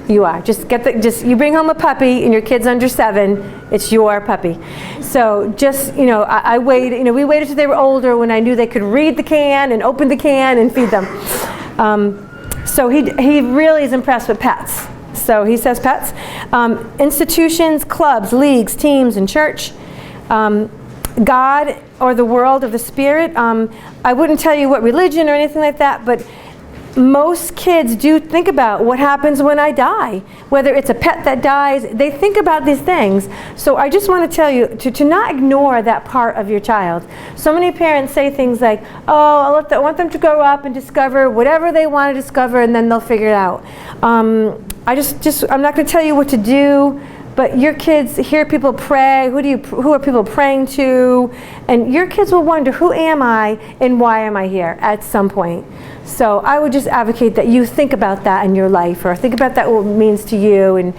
You are. You bring home a puppy and your kid's under 7. It's your puppy. So just, I waited. We waited till they were older when I knew they could read the can and open the can and feed them. So he really is impressed with pets. So he says pets. Institutions, clubs, leagues, teams, and church. God or the world of the spirit. I wouldn't tell you what religion or anything like that, but most kids do think about what happens when I die. Whether it's a pet that dies, they think about these things. So I just want to tell you to not ignore that part of your child. So many parents say things like, oh, I want them to grow up and discover whatever they want to discover and then they'll figure it out. I'm not going to tell you what to do, but your kids hear people pray. Who are people praying to? And your kids will wonder, who am I and why am I here at some point? So I would just advocate that you think about that in your life, or think about that, what it means to you. And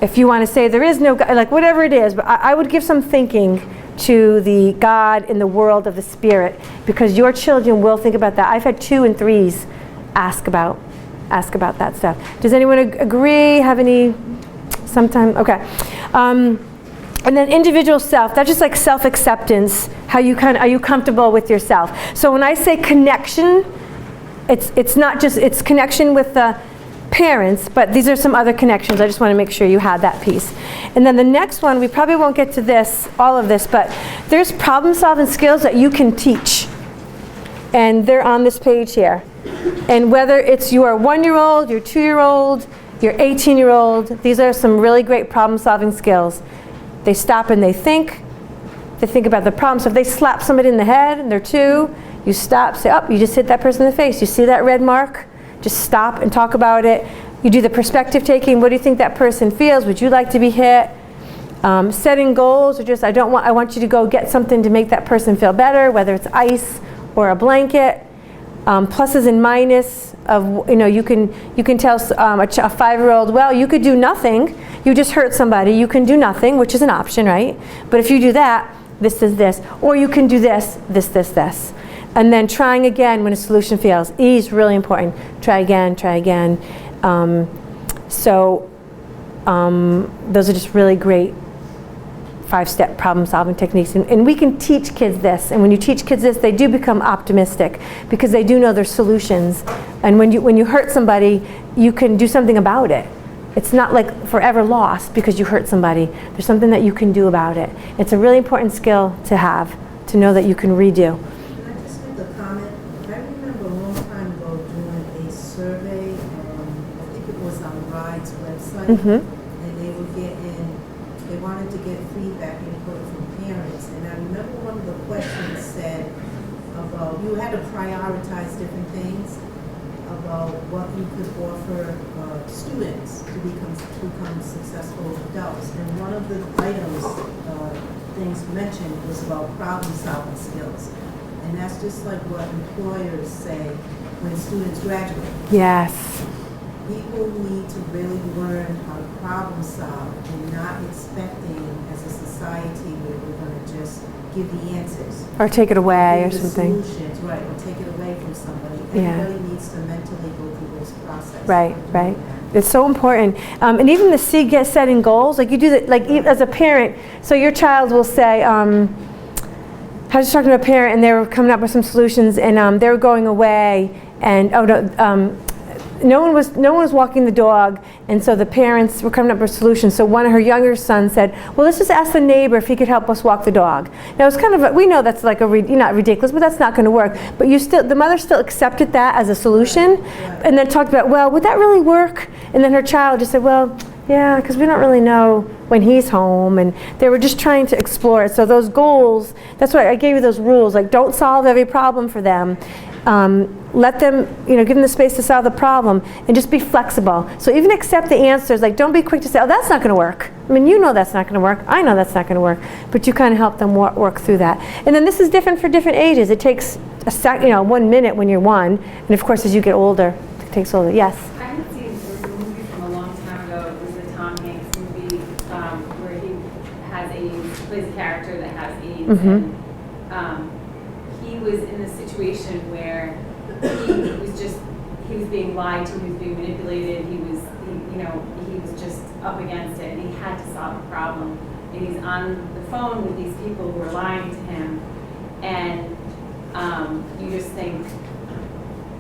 if you want to say there is no God, like whatever it is, but I would give some thinking to the God in the world of the spirit, because your children will think about that. I've had 2 and 3s ask about that stuff. Does anyone agree? Have any? Sometime? Okay. And then individual self, that's just like self-acceptance. Are you comfortable with yourself? So when I say connection, it's not just, it's connection with the parents, but these are some other connections. I just want to make sure you have that piece. And then the next one, we probably won't get to all of this, but there's problem-solving skills that you can teach. And they're on this page here. And whether it's your 1-year-old, your 2-year-old, your 18-year-old, these are some really great problem-solving skills. They stop and they think about the problem. So if they slap somebody in the head and they're 2, you stop, say, oh, you just hit that person in the face. You see that red mark? Just stop and talk about it. You do the perspective taking. What do you think that person feels? Would you like to be hit? Setting goals, or just, I want you to go get something to make that person feel better, whether it's ice or a blanket. Pluses and minuses of, you can tell a 5-year-old, well, you could do nothing. You just hurt somebody. You can do nothing, which is an option, right? But if you do that, this is this. Or you can do this, this, this, this. And then trying again when a solution fails. E is really important. Try again, try again. Those are just really great 5-step problem-solving techniques. And we can teach kids this. And when you teach kids this, they do become optimistic because they do know there's solutions. And when you hurt somebody, you can do something about it. It's not like forever lost because you hurt somebody. There's something that you can do about it. It's a really important skill to have, to know that you can redo. Can I just make a comment? I remember a long time ago doing a survey, I think it was on Rhode's website, and they wanted to get feedback and input from parents. And I remember one of the questions said about, you had to prioritize different things about what you could offer students to become successful adults. And one of the items, things mentioned was about problem-solving skills. And that's just like what employers say when students graduate. Yes. People need to really learn how to problem solve and not expecting as a society where we're going to just give the answers. Or take it away or Give the something. solutions, right, or take it away from somebody. Yeah. Everybody needs to mentally go through this process. Right, right. It's so important. And even the setting goals, like you do that, like as a parent, so your child will say, I was talking to a parent and they were coming up with some solutions and they were going away and, no one was walking the dog, and so the parents were coming up with solutions. So one of her younger sons said, well, let's just ask the neighbor if he could help us walk the dog. Now it's kind of, we know that's like not ridiculous, but that's not going to work. But the mother still accepted that as a solution, and then talked about, well, would that really work? And then her child just said, well, yeah, because we don't really know when he's home, and they were just trying to explore it. So those goals, that's why I gave you those rules, like don't solve every problem for them. Let them, give them the space to solve the problem and just be flexible. So even accept the answers, like don't be quick to say, oh, that's not going to work. I mean, you know that's not going to work. I know that's not going to work. But you kind of help them work through that. And then this is different for different ages. It takes 1 minute when you're 1. And of course, as you get older, it takes older. Yes? I had seen, there was a movie from a long time ago. It was the Tom Hanks movie where he has AIDS, plays a character that has AIDS. And he was in a situation where he was being lied to, he was being manipulated, he was just up against it, and he had to solve a problem. And he's on the phone with these people who are lying to him, and you just think,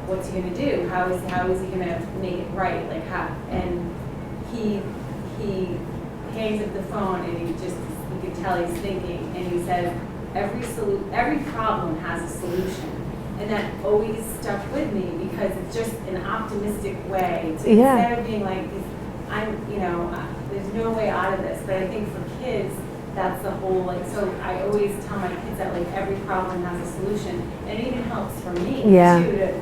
what's he going to do? How is he going to make it right? Like how? And he hangs up the phone, and you can tell he's thinking, and he says, every problem has a solution. And that always stuck with me because it's just an optimistic way to, instead of being like, there's no way out of this. But I think for kids, that's the whole, so I always tell my kids that every problem has a solution. And it even helps for me too to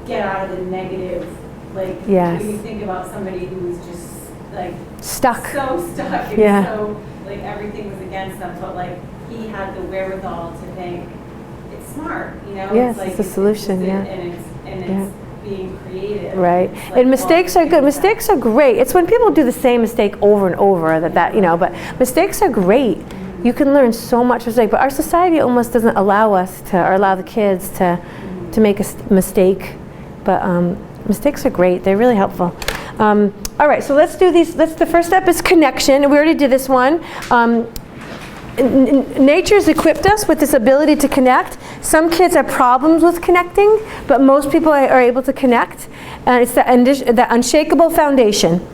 get out of the negative, when you think about somebody who's just stuck. So stuck and so everything was against them, but he had the wherewithal to think, it's smart, Yes, it's a solution, and it's being creative. Right, and mistakes are good. Mistakes are great. It's when people do the same mistake over and over but mistakes are great. You can learn so much from mistakes, but our society almost doesn't allow us to, or allow the kids to make a mistake. But mistakes are great. They're really helpful. All right, so let's do these. The first step is connection. We already did this one. Nature's equipped us with this ability to connect. Some kids have problems with connecting, but most people are able to connect. And it's the unshakable foundation.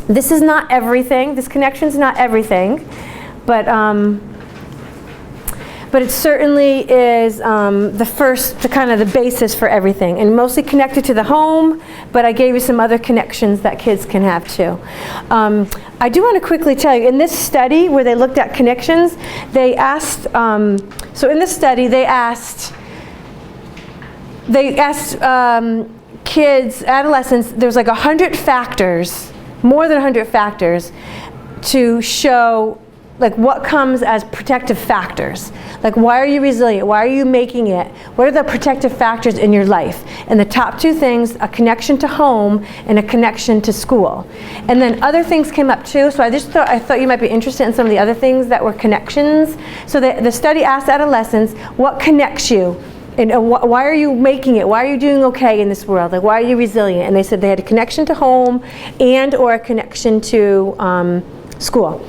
This is not everything. This connection is not everything, but it certainly is the basis for everything, and mostly connected to the home. But I gave you some other connections that kids can have too. I do want to quickly tell you, in this study where they looked at connections, they asked, so in this study they asked kids, adolescents, there's 100 factors, more than 100 factors, to show what comes as protective factors. Why are you resilient? Why are you making it? What are the protective factors in your life? And the top 2 things, a connection to home and a connection to school. And then other things came up too, so I thought you might be interested in some of the other things that were connections. So the study asked adolescents, what connects you? And why are you making it? Why are you doing okay in this world? Why are you resilient? And they said they had a connection to home and or a connection to school.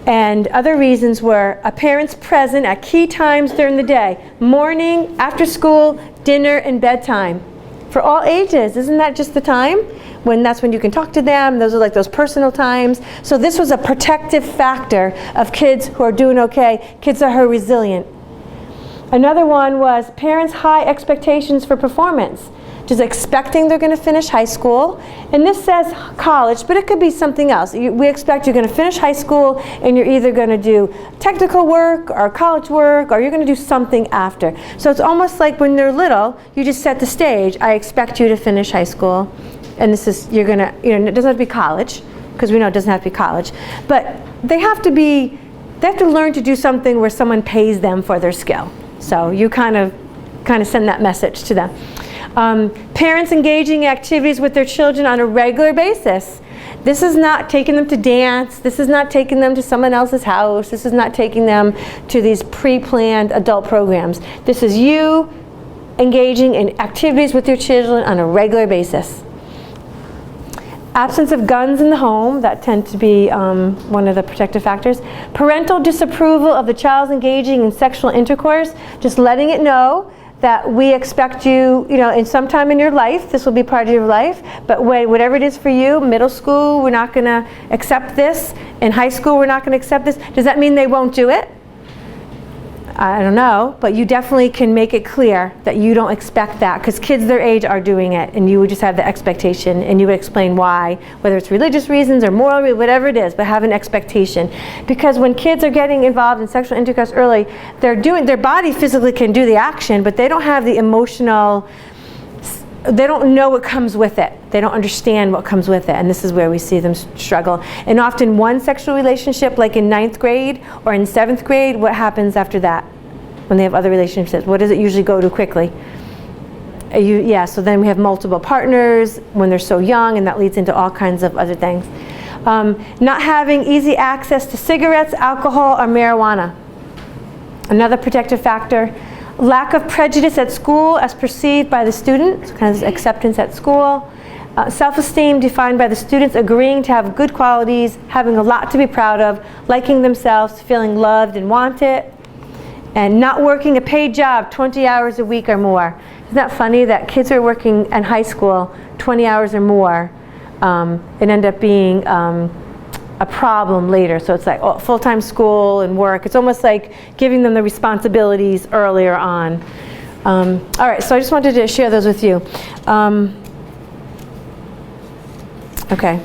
And other reasons were a parent's present at key times during the day, morning, after school, dinner, and bedtime. For all ages, isn't that just the time? That's when you can talk to them, those are like those personal times. So this was a protective factor of kids who are doing okay, kids that are resilient. Another one was parents' high expectations for performance. Just expecting they're going to finish high school. And this says college, but it could be something else. We expect you're going to finish high school and you're either going to do technical work or college work or you're going to do something after. So it's almost like when they're little, you just set the stage. I expect you to finish high school. And this is, you're going to, it doesn't have to be college, because we know it doesn't have to be college. But they have to learn to do something where someone pays them for their skill. So you kind of send that message to them. Parents engaging in activities with their children on a regular basis. This is not taking them to dance. This is not taking them to someone else's house. This is not taking them to these pre-planned adult programs. This is you engaging in activities with your children on a regular basis. Absence of guns in the home, that tends to be one of the protective factors. Parental disapproval of the child's engaging in sexual intercourse, just letting it know that we expect you, in some time in your life, this will be part of your life, but whatever it is for you, middle school, we're not going to accept this. In high school, we're not going to accept this. Does that mean they won't do it? I don't know, but you definitely can make it clear that you don't expect that, because kids their age are doing it, and you would just have the expectation, and you would explain why, whether it's religious reasons or moral, whatever it is, but have an expectation. Because when kids are getting involved in sexual intercourse early, their body physically can do the action, but they don't have the emotional, they don't know what comes with it. They don't understand what comes with it, and this is where we see them struggle. And often one sexual relationship, like in 9th grade or in 7th grade, what happens after that? When they have other relationships, what does it usually go to quickly? So then we have multiple partners when they're so young, and that leads into all kinds of other things. Not having easy access to cigarettes, alcohol, or marijuana. Another protective factor. Lack of prejudice at school as perceived by the student, so kind of acceptance at school. Self-esteem defined by the students agreeing to have good qualities, having a lot to be proud of, liking themselves, feeling loved and wanted, and not working a paid job 20 hours a week or more. Isn't that funny that kids are working in high school 20 hours or more and end up being a problem later? So it's like full-time school and work. It's almost like giving them the responsibilities earlier on. All right, so I just wanted to share those with you. Okay.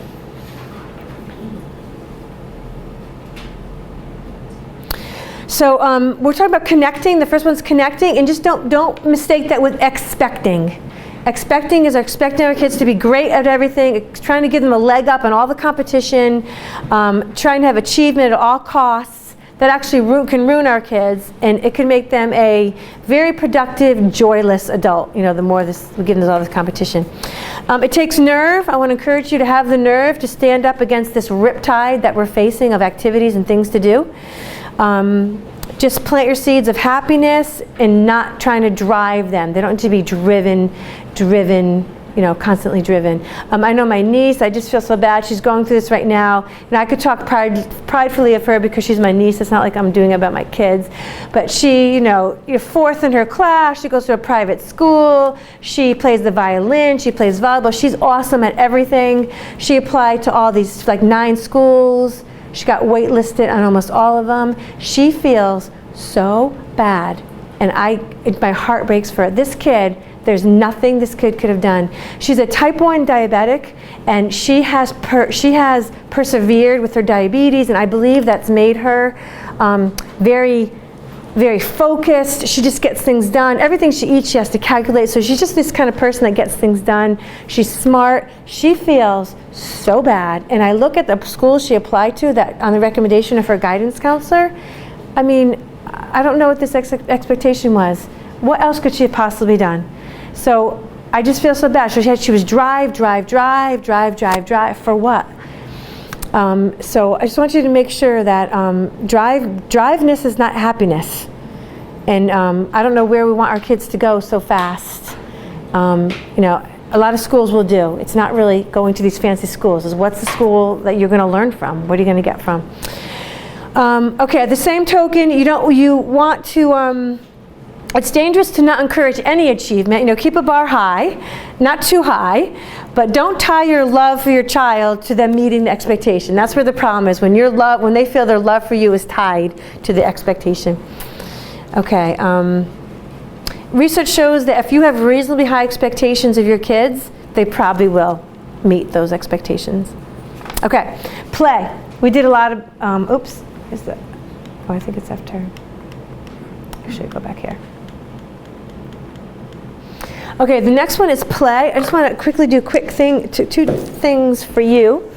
So we're talking about connecting. The first one's connecting, and just don't mistake that with expecting. Expecting is expecting our kids to be great at everything, trying to give them a leg up on all the competition, trying to have achievement at all costs. That actually can ruin our kids, and it can make them a very productive, joyless adult, the more we give them all this competition. It takes nerve. I want to encourage you to have the nerve to stand up against this riptide that we're facing of activities and things to do. Just plant your seeds of happiness and not trying to drive them. They don't need to be driven, constantly driven. I know my niece, I just feel so bad. She's going through this right now. And I could talk pridefully of her because she's my niece. It's not like I'm doing it about my kids. But she, you're fourth in her class. She goes to a private school. She plays the violin. She plays volleyball. She's awesome at everything. She applied to all these 9 schools. She got waitlisted on almost all of them. She feels so bad. And my heart breaks for her. This kid, there's nothing this kid could have done. She's a type 1 diabetic, and she has persevered with her diabetes, and I believe that's made her very, very focused. She just gets things done. Everything she eats, she has to calculate. So she's just this kind of person that gets things done. She's smart. She feels so bad. And I look at the school she applied to that on the recommendation of her guidance counselor. I mean, I don't know what this expectation was. What else could she have possibly done? So I just feel so bad. So she was drive for what? So I just want you to make sure that driveness is not happiness. And I don't know where we want our kids to go so fast. A lot of schools will do. It's not really going to these fancy schools. It's what's the school that you're going to learn from? What are you going to get from? Okay, at the same token, you want to, it's dangerous to not encourage any achievement. Keep a bar high, not too high, but don't tie your love for your child to them meeting the expectation. That's where the problem is, when they feel their love for you is tied to the expectation. Okay, research shows that if you have reasonably high expectations of your kids, they probably will meet those expectations. Okay, play. We did a lot of, oops, is that, oh, I think it's after. I should go back here. Okay, the next one is play. I just want to quickly do a quick thing, two things for you.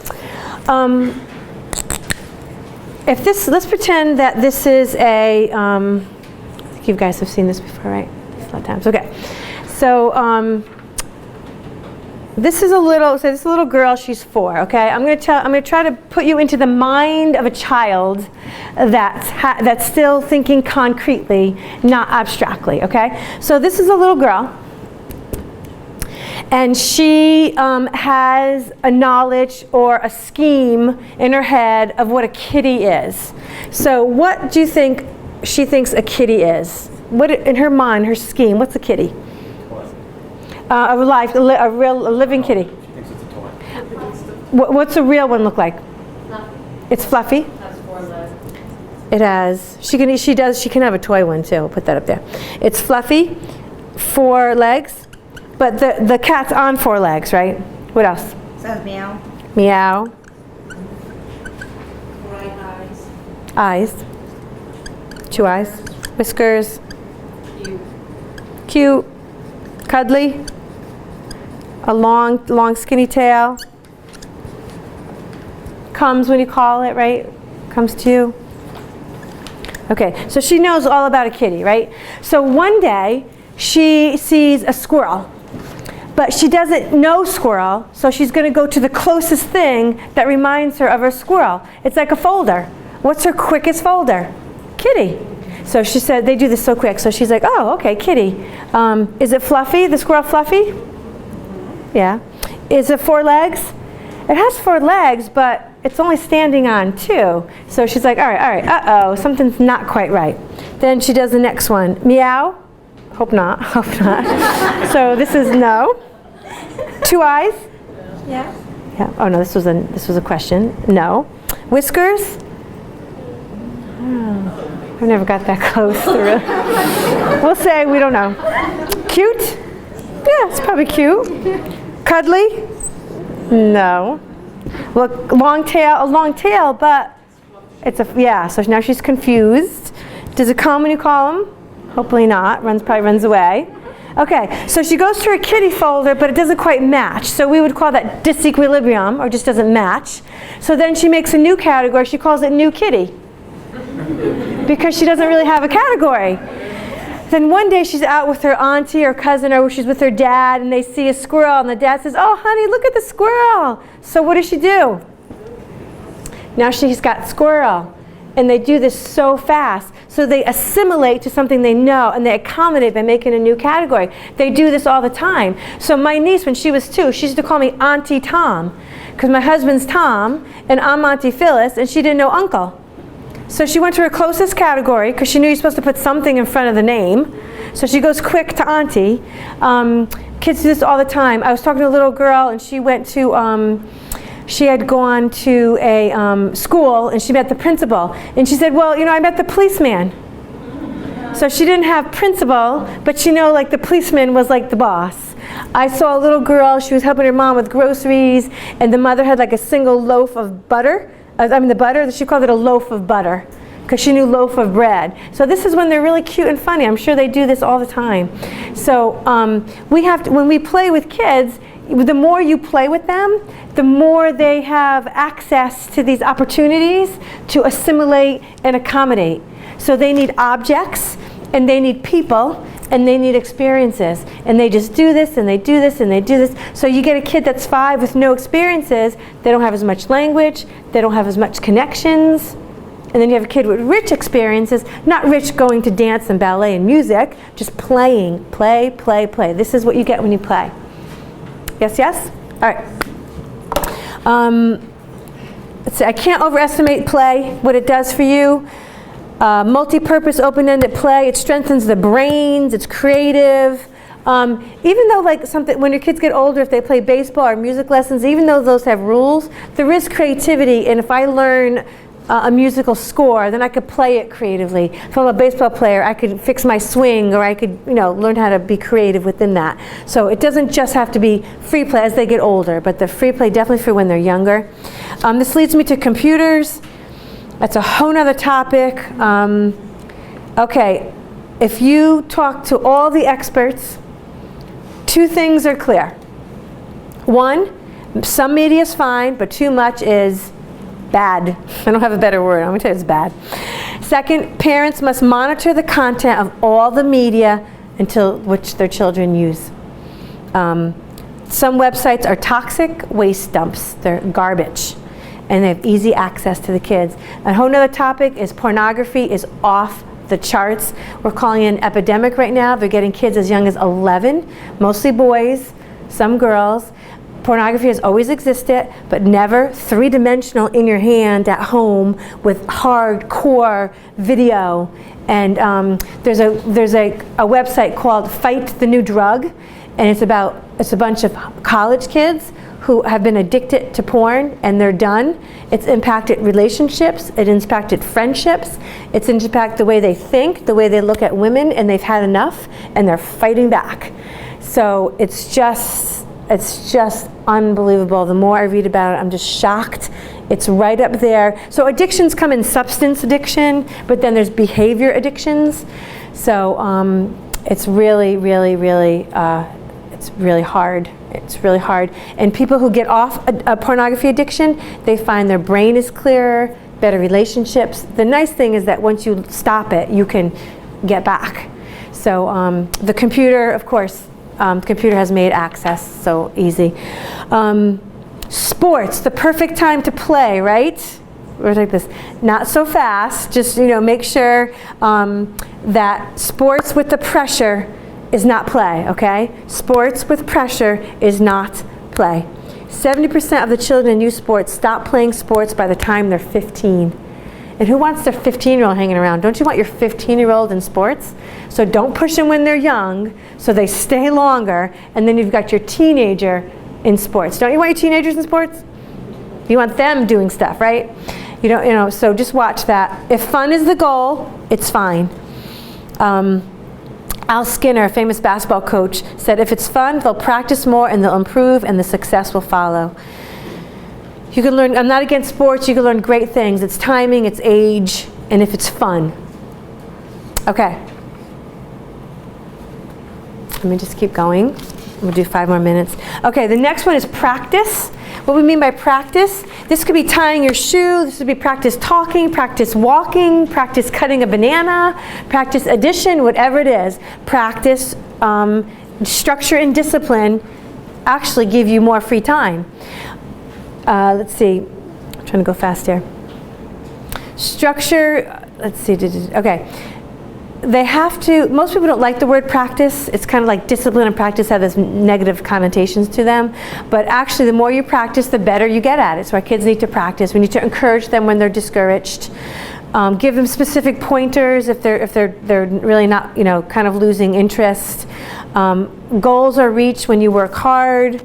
Let's pretend that this is a, I think you guys have seen this before, right? A lot of times. Okay, so this is a little girl. She's 4. Okay, I'm going to try to put you into the mind of a child that's still thinking concretely, not abstractly. Okay, so this is a little girl. And she has a knowledge or a scheme in her head of what a kitty is. So what do you think she thinks a kitty is? What in her mind, her scheme, what's a kitty? A living kitty. She thinks it's a toy. What's a real one look like? Fluffy. It's fluffy? It has 4 legs. It has. She can have a toy one too. I'll put that up there. It's fluffy, 4 legs. But the cat's on 4 legs, right? What else? Says meow. Meow. Bright eyes. Eyes. 2 eyes. Whiskers. Cute. Cuddly. A long skinny tail. Comes when you call it, right? Comes to you. Okay, so she knows all about a kitty, right? So one day she sees a squirrel. But she doesn't know squirrel, so she's going to go to the closest thing that reminds her of her squirrel. It's like a folder. What's her quickest folder? Kitty. So she said, they do this so quick. So she's like, oh, okay, kitty. Is it fluffy? The squirrel fluffy? Yeah. Is it 4 legs? It has 4 legs, but it's only standing on 2. So she's like, all right, uh-oh, something's not quite right. Then she does the next one. Meow? Hope not. So this is no. 2 eyes? Yeah. Yeah. Oh no, this was a question. No. Whiskers? Oh, I've never got that close to it. We'll say we don't know. Cute? Yeah, it's probably cute. Cuddly? No. Well, a long tail, but it's yeah. So now she's confused. Does it come when you call him? Hopefully not. Probably runs away. Okay, so she goes to her kitty folder, but it doesn't quite match. So we would call that disequilibrium, or just doesn't match. So then she makes a new category. She calls it new kitty, because she doesn't really have a category. Then one day she's out with her auntie or cousin, or she's with her dad, and they see a squirrel, and the dad says, oh, honey, look at the squirrel. So what does she do? Now she's got squirrel. And they do this so fast. So they assimilate to something they know, and they accommodate by making a new category. They do this all the time. So my niece, when she was 2, she used to call me Auntie Tom, because my husband's Tom, and I'm Auntie Phyllis, and she didn't know Uncle. So she went to her closest category, because she knew you're supposed to put something in front of the name. So she goes quick to Auntie. Kids do this all the time. I was talking to a little girl, and she went to, she had gone to a school, and she met the principal. And she said, well, I met the policeman. So she didn't have principal, but she knew like the policeman was like the boss. I saw a little girl, she was helping her mom with groceries, and the mother had like a single loaf of butter. The butter, she called it a loaf of butter, because she knew loaf of bread. So this is when they're really cute and funny. I'm sure they do this all the time. So we have to, when we play with kids, the more you play with them, the more they have access to these opportunities to assimilate and accommodate. So they need objects, and they need people, and they need experiences. And they just do this, and they do this, and they do this. So you get a kid that's 5 with no experiences, they don't have as much language, they don't have as much connections. And then you have a kid with rich experiences, not rich going to dance and ballet and music, just playing, play. This is what you get when you play. Yes, yes? All right. I can't overestimate play, what it does for you. Multi-purpose, open-ended play, it strengthens the brains, it's creative. Even though like when your kids get older, if they play baseball or music lessons, even though those have rules, there is creativity, and if I learn a musical score, then I could play it creatively. If I'm a baseball player, I could fix my swing, or I could, learn how to be creative within that. So it doesn't just have to be free play as they get older, but the free play definitely for when they're younger. This leads me to computers. That's a whole nother topic. Okay, if you talk to all the experts, two things are clear. One, some media is fine, but too much is bad. I don't have a better word. I'm going to tell you it's bad. Second, parents must monitor the content of all the media which their children use. Some websites are toxic waste dumps. They're garbage. And they have easy access to the kids. A whole nother topic is pornography is off the charts. We're calling it an epidemic right now. They're getting kids as young as 11, mostly boys, some girls. Pornography has always existed, but never three-dimensional in your hand at home with hardcore video. And there's a website called Fight the New Drug, and it's a bunch of college kids who have been addicted to porn, and they're done. It's impacted relationships, it impacted friendships, it's impacted the way they think, the way they look at women, and they've had enough, and they're fighting back. So it's just unbelievable. The more I read about it, I'm just shocked. It's right up there. So addictions come in substance addiction, but then there's behavior addictions. So it's really, really, really, it's really hard. It's really hard. And people who get off a pornography addiction, they find their brain is clearer, better relationships. The nice thing is that once you stop it, you can get back. So the computer, of course, the computer has made access so easy. Sports, the perfect time to play, right? We're like this, not so fast. Just make sure that sports with the pressure is not play, okay? Sports with pressure is not play. 70% of the children in youth sports stop playing sports by the time they're 15. And who wants their 15-year-old hanging around? Don't you want your 15-year-old in sports? So don't push them when they're young, so they stay longer, and then you've got your teenager in sports. Don't you want your teenagers in sports? You want them doing stuff, right? So just watch that. If fun is the goal, it's fine. Al Skinner, a famous basketball coach, said if it's fun, they'll practice more and they'll improve and the success will follow. You can learn, I'm not against sports, you can learn great things. It's timing, it's age, and if it's fun. Okay. Let me just keep going. We'll do 5 more minutes. Okay, the next one is practice. What we mean by practice, this could be tying your shoe, this would be practice talking, practice walking, practice cutting a banana, practice addition, whatever it is. Practice, structure and discipline actually give you more free time. Let's see, I'm trying to go fast here. Structure, let's see, okay. They have to, most people don't like the word practice. It's kind of like discipline and practice have this negative connotations to them. But actually, the more you practice, the better you get at it. So our kids need to practice. We need to encourage them when they're discouraged. Give them specific pointers if they're really not, kind of losing interest. Goals are reached when you work hard.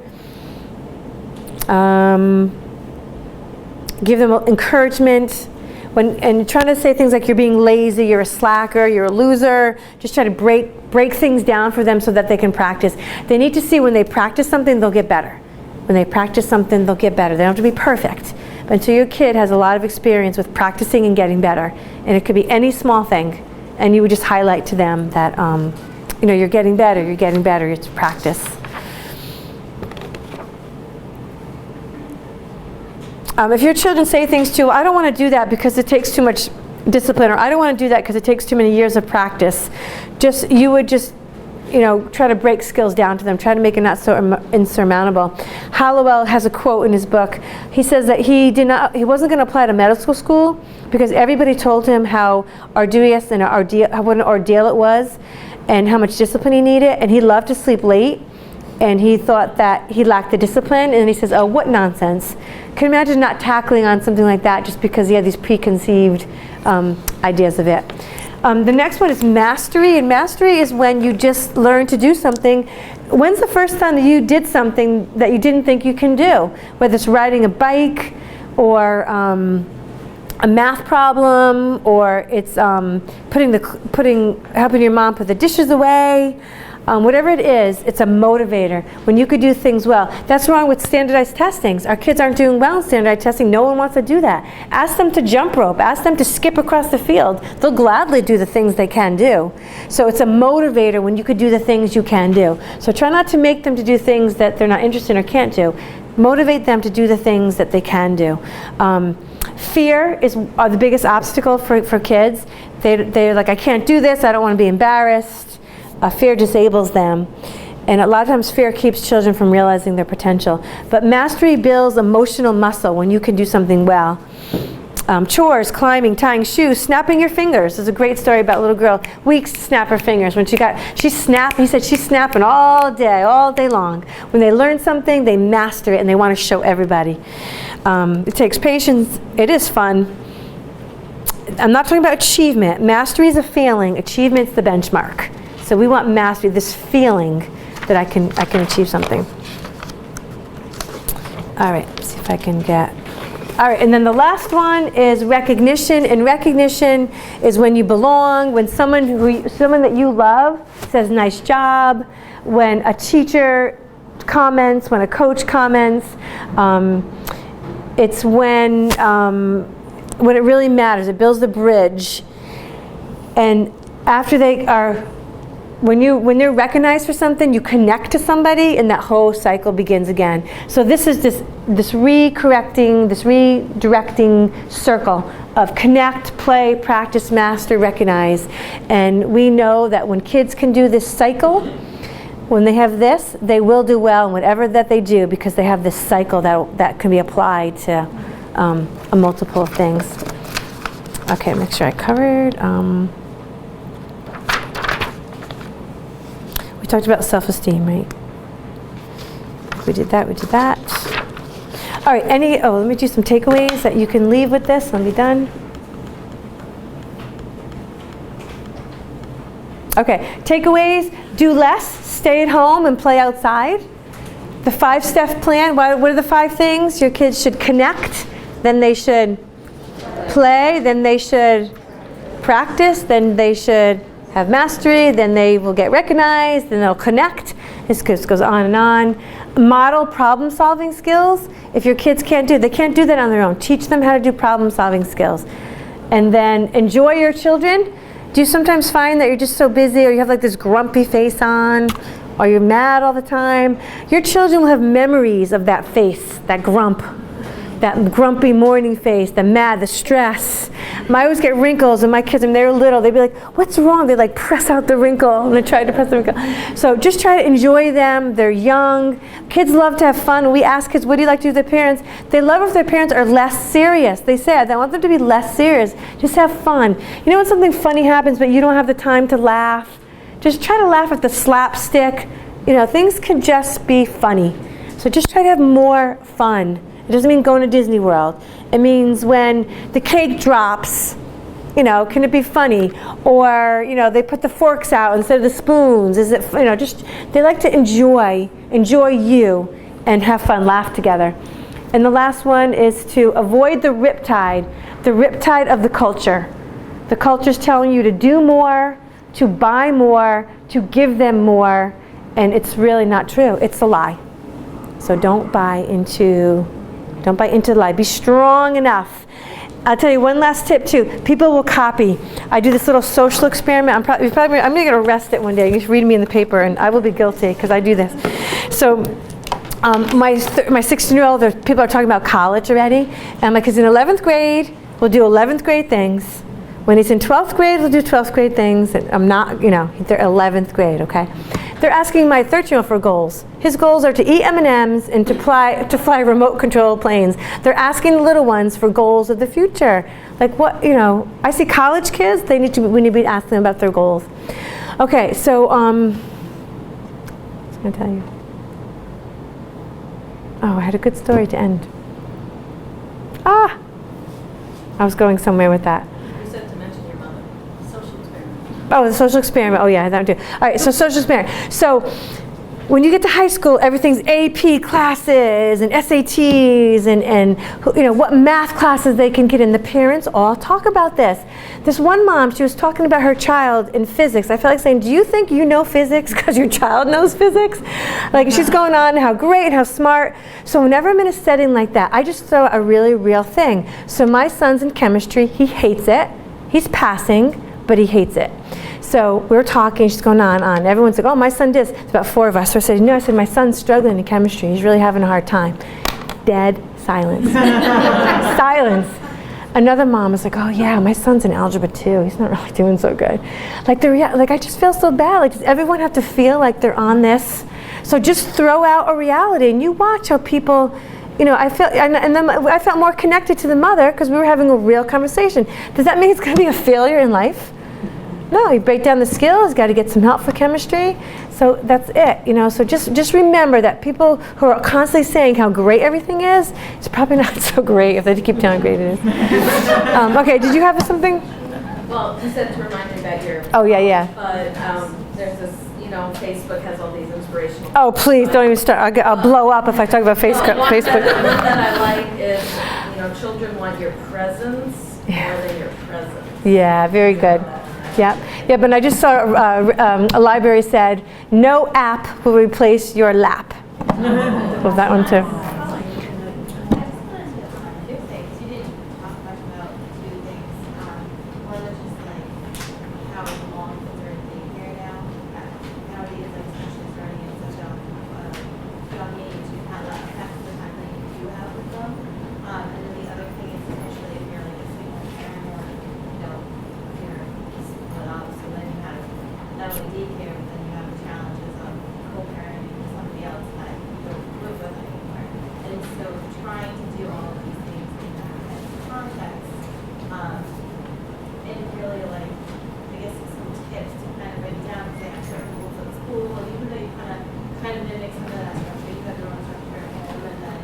Give them encouragement. And trying to say things like you're being lazy, you're a slacker, you're a loser, just try to break things down for them so that they can practice. They need to see when they practice something, they'll get better. When they practice something, they'll get better. They don't have to be perfect. But until your kid has a lot of experience with practicing and getting better, and it could be any small thing, and you would just highlight to them that, you're getting better, it's practice. If your children say things to you, I don't want to do that because it takes too much discipline, or I don't want to do that because it takes too many years of practice. You would try to break skills down to them, try to make it not so insurmountable. Hallowell has a quote in his book. He says that he wasn't going to apply to medical school because everybody told him how arduous and what an ordeal it was and how much discipline he needed, and he loved to sleep late. And he thought that he lacked the discipline, and he says, oh, what nonsense. can you imagine not tackling on something like that just because you have these preconceived ideas of it. The next one is mastery, and mastery is when you just learn to do something. When's the first time that you did something that you didn't think you can do? Whether it's riding a bike, or a math problem, or it's helping your mom put the dishes away. Whatever it is, it's a motivator when you could do things well. That's wrong with standardized testings. Our kids aren't doing well in standardized testing. No one wants to do that. Ask them to jump rope. Ask them to skip across the field. They'll gladly do the things they can do. So it's a motivator when you could do the things you can do. So try not to make them to do things that they're not interested in or can't do. Motivate them to do the things that they can do. Fear is the biggest obstacle for kids. They're like, I can't do this. I don't want to be embarrassed. Fear disables them, and a lot of times fear keeps children from realizing their potential. But mastery builds emotional muscle when you can do something well. Chores, climbing, tying shoes, snapping your fingers. There's a great story about a little girl, weeks to snap her fingers. When he said she's snapping all day long. When they learn something, they master it and they want to show everybody. It takes patience. It is fun. I'm not talking about achievement. Mastery is a feeling. Achievement's the benchmark. So we want mastery, this feeling that I can achieve something. All right, let's see if I can get. All right, and then the last one is recognition. And recognition is when you belong, when someone that you love says nice job, when a teacher comments, when a coach comments. It's when it really matters. It builds the bridge. And after they are, when they're recognized for something, you connect to somebody, and that whole cycle begins again. So this is this redirecting circle of connect, play, practice, master, recognize. And we know that when kids can do this cycle, when they have this, they will do well in whatever that they do, because they have this cycle that can be applied to a multiple of things. Okay, make sure I covered. We talked about self-esteem, right? We did that. All right, let me do some takeaways that you can leave with this. I'll be done. Okay, takeaways: do less, stay at home, and play outside. The 5-step plan, what are the 5 things? Your kids should connect, then they should play, then they should practice, then they should have mastery, then they will get recognized, then they'll connect. This goes on and on. Model problem-solving skills. If your kids they can't do that on their own. Teach them how to do problem-solving skills. And then enjoy your children. Do you sometimes find that you're just so busy, or you have like this grumpy face on, or you're mad all the time? Your children will have memories of that face, that grumpy morning face, the mad, the stress. I always get wrinkles, and my kids, when they were little, they'd be like, what's wrong? They'd like press out the wrinkle, and they try to press the wrinkle. So just try to enjoy them. They're young. Kids love to have fun. We ask kids, what do you like to do with their parents? They love if their parents are less serious. They said, I want them to be less serious. Just have fun. You know when something funny happens, but you don't have the time to laugh? Just try to laugh at the slapstick. Things can just be funny. So just try to have more fun. It doesn't mean going to Disney World. It means when the cake drops, can it be funny? Or, they put the forks out instead of the spoons. Is it, they like to enjoy you and have fun, laugh together. And the last one is to avoid the riptide of the culture. The culture's telling you to do more, to buy more, to give them more, and it's really not true. It's a lie. So don't buy into the lie. Be strong enough. I'll tell you one last tip too. People will copy. I do this little social experiment. I'm going to get arrested one day. You should read me in the paper, and I will be guilty because I do this. So my 16-year-old, people are talking about college already. And because in 11th grade, we'll do 11th grade things. When he's in 12th grade, we'll do 12th grade things. And I'm not, they're 11th grade, okay? They're asking my 13-year-old for goals. His goals are to eat M&Ms and to fly remote control planes. They're asking the little ones for goals of the future. Like what, I see college kids, we need to be asking them about their goals. Okay, so, I was going to tell you. Oh, I had a good story to end. I was going somewhere with that. You said to mention your mother. Social experiment. Oh, the social experiment. Oh, yeah, that too. All right, so social experiment. So when you get to high school, everything's AP classes and SATs and you know, what math classes they can get in. The parents all talk about this. This one mom, she was talking about her child in physics. I felt like saying, do you think you know physics because your child knows physics? Like, she's going on how great, how smart. So whenever I'm in a setting like that, I just throw a really real thing. So my son's in chemistry. He hates it. He's passing, but he hates it. So we were talking, she's going on. Everyone's like, oh, my son did. It's about 4 of us. So I said, no, I said, my son's struggling in chemistry. He's really having a hard time. Dead silence. Silence. Another mom was like, oh yeah, my son's in algebra too. He's not really doing so good. Like, I just feel so bad. Like, does everyone have to feel like they're on this? So just throw out a reality and you watch how people, you know, I felt, and then I felt more connected to the mother because we were having a real conversation. Does that mean it's going to be a failure in life? No, you break down the skills, got to get some help for chemistry. So that's it, you know. So just remember that people who are constantly saying how great everything is, it's probably not so great if they keep telling how great it is. Okay, did you have something? Well, you said to remind me about your. Oh, yeah. But there's this, you know, Facebook has all these inspirational. Oh, please, don't even start. I'll blow up if I talk about Facebook. One that I like is, you know, children want your presence more than your presence. Yeah, very good. Yeah, but I just saw a library said, no app will replace your lap. Love that one too. Two things. You didn't talk much about two things. One was just like how long kids are in daycare now. Nowadays, like, especially starting at such a young age, how that affects the time that you do have with them. And then the other thing is potentially if you're like a single parent or, you know, you're split up, so then you have not only daycare, but then you have the challenges of co-parenting with somebody else that you don't live with anymore. And so trying to do all of these things in that context, and really like, I guess some tips to kind of write down, say, have certain rules at school, and even though you kind of mimic some of that structure, you have your own structure at home, and then,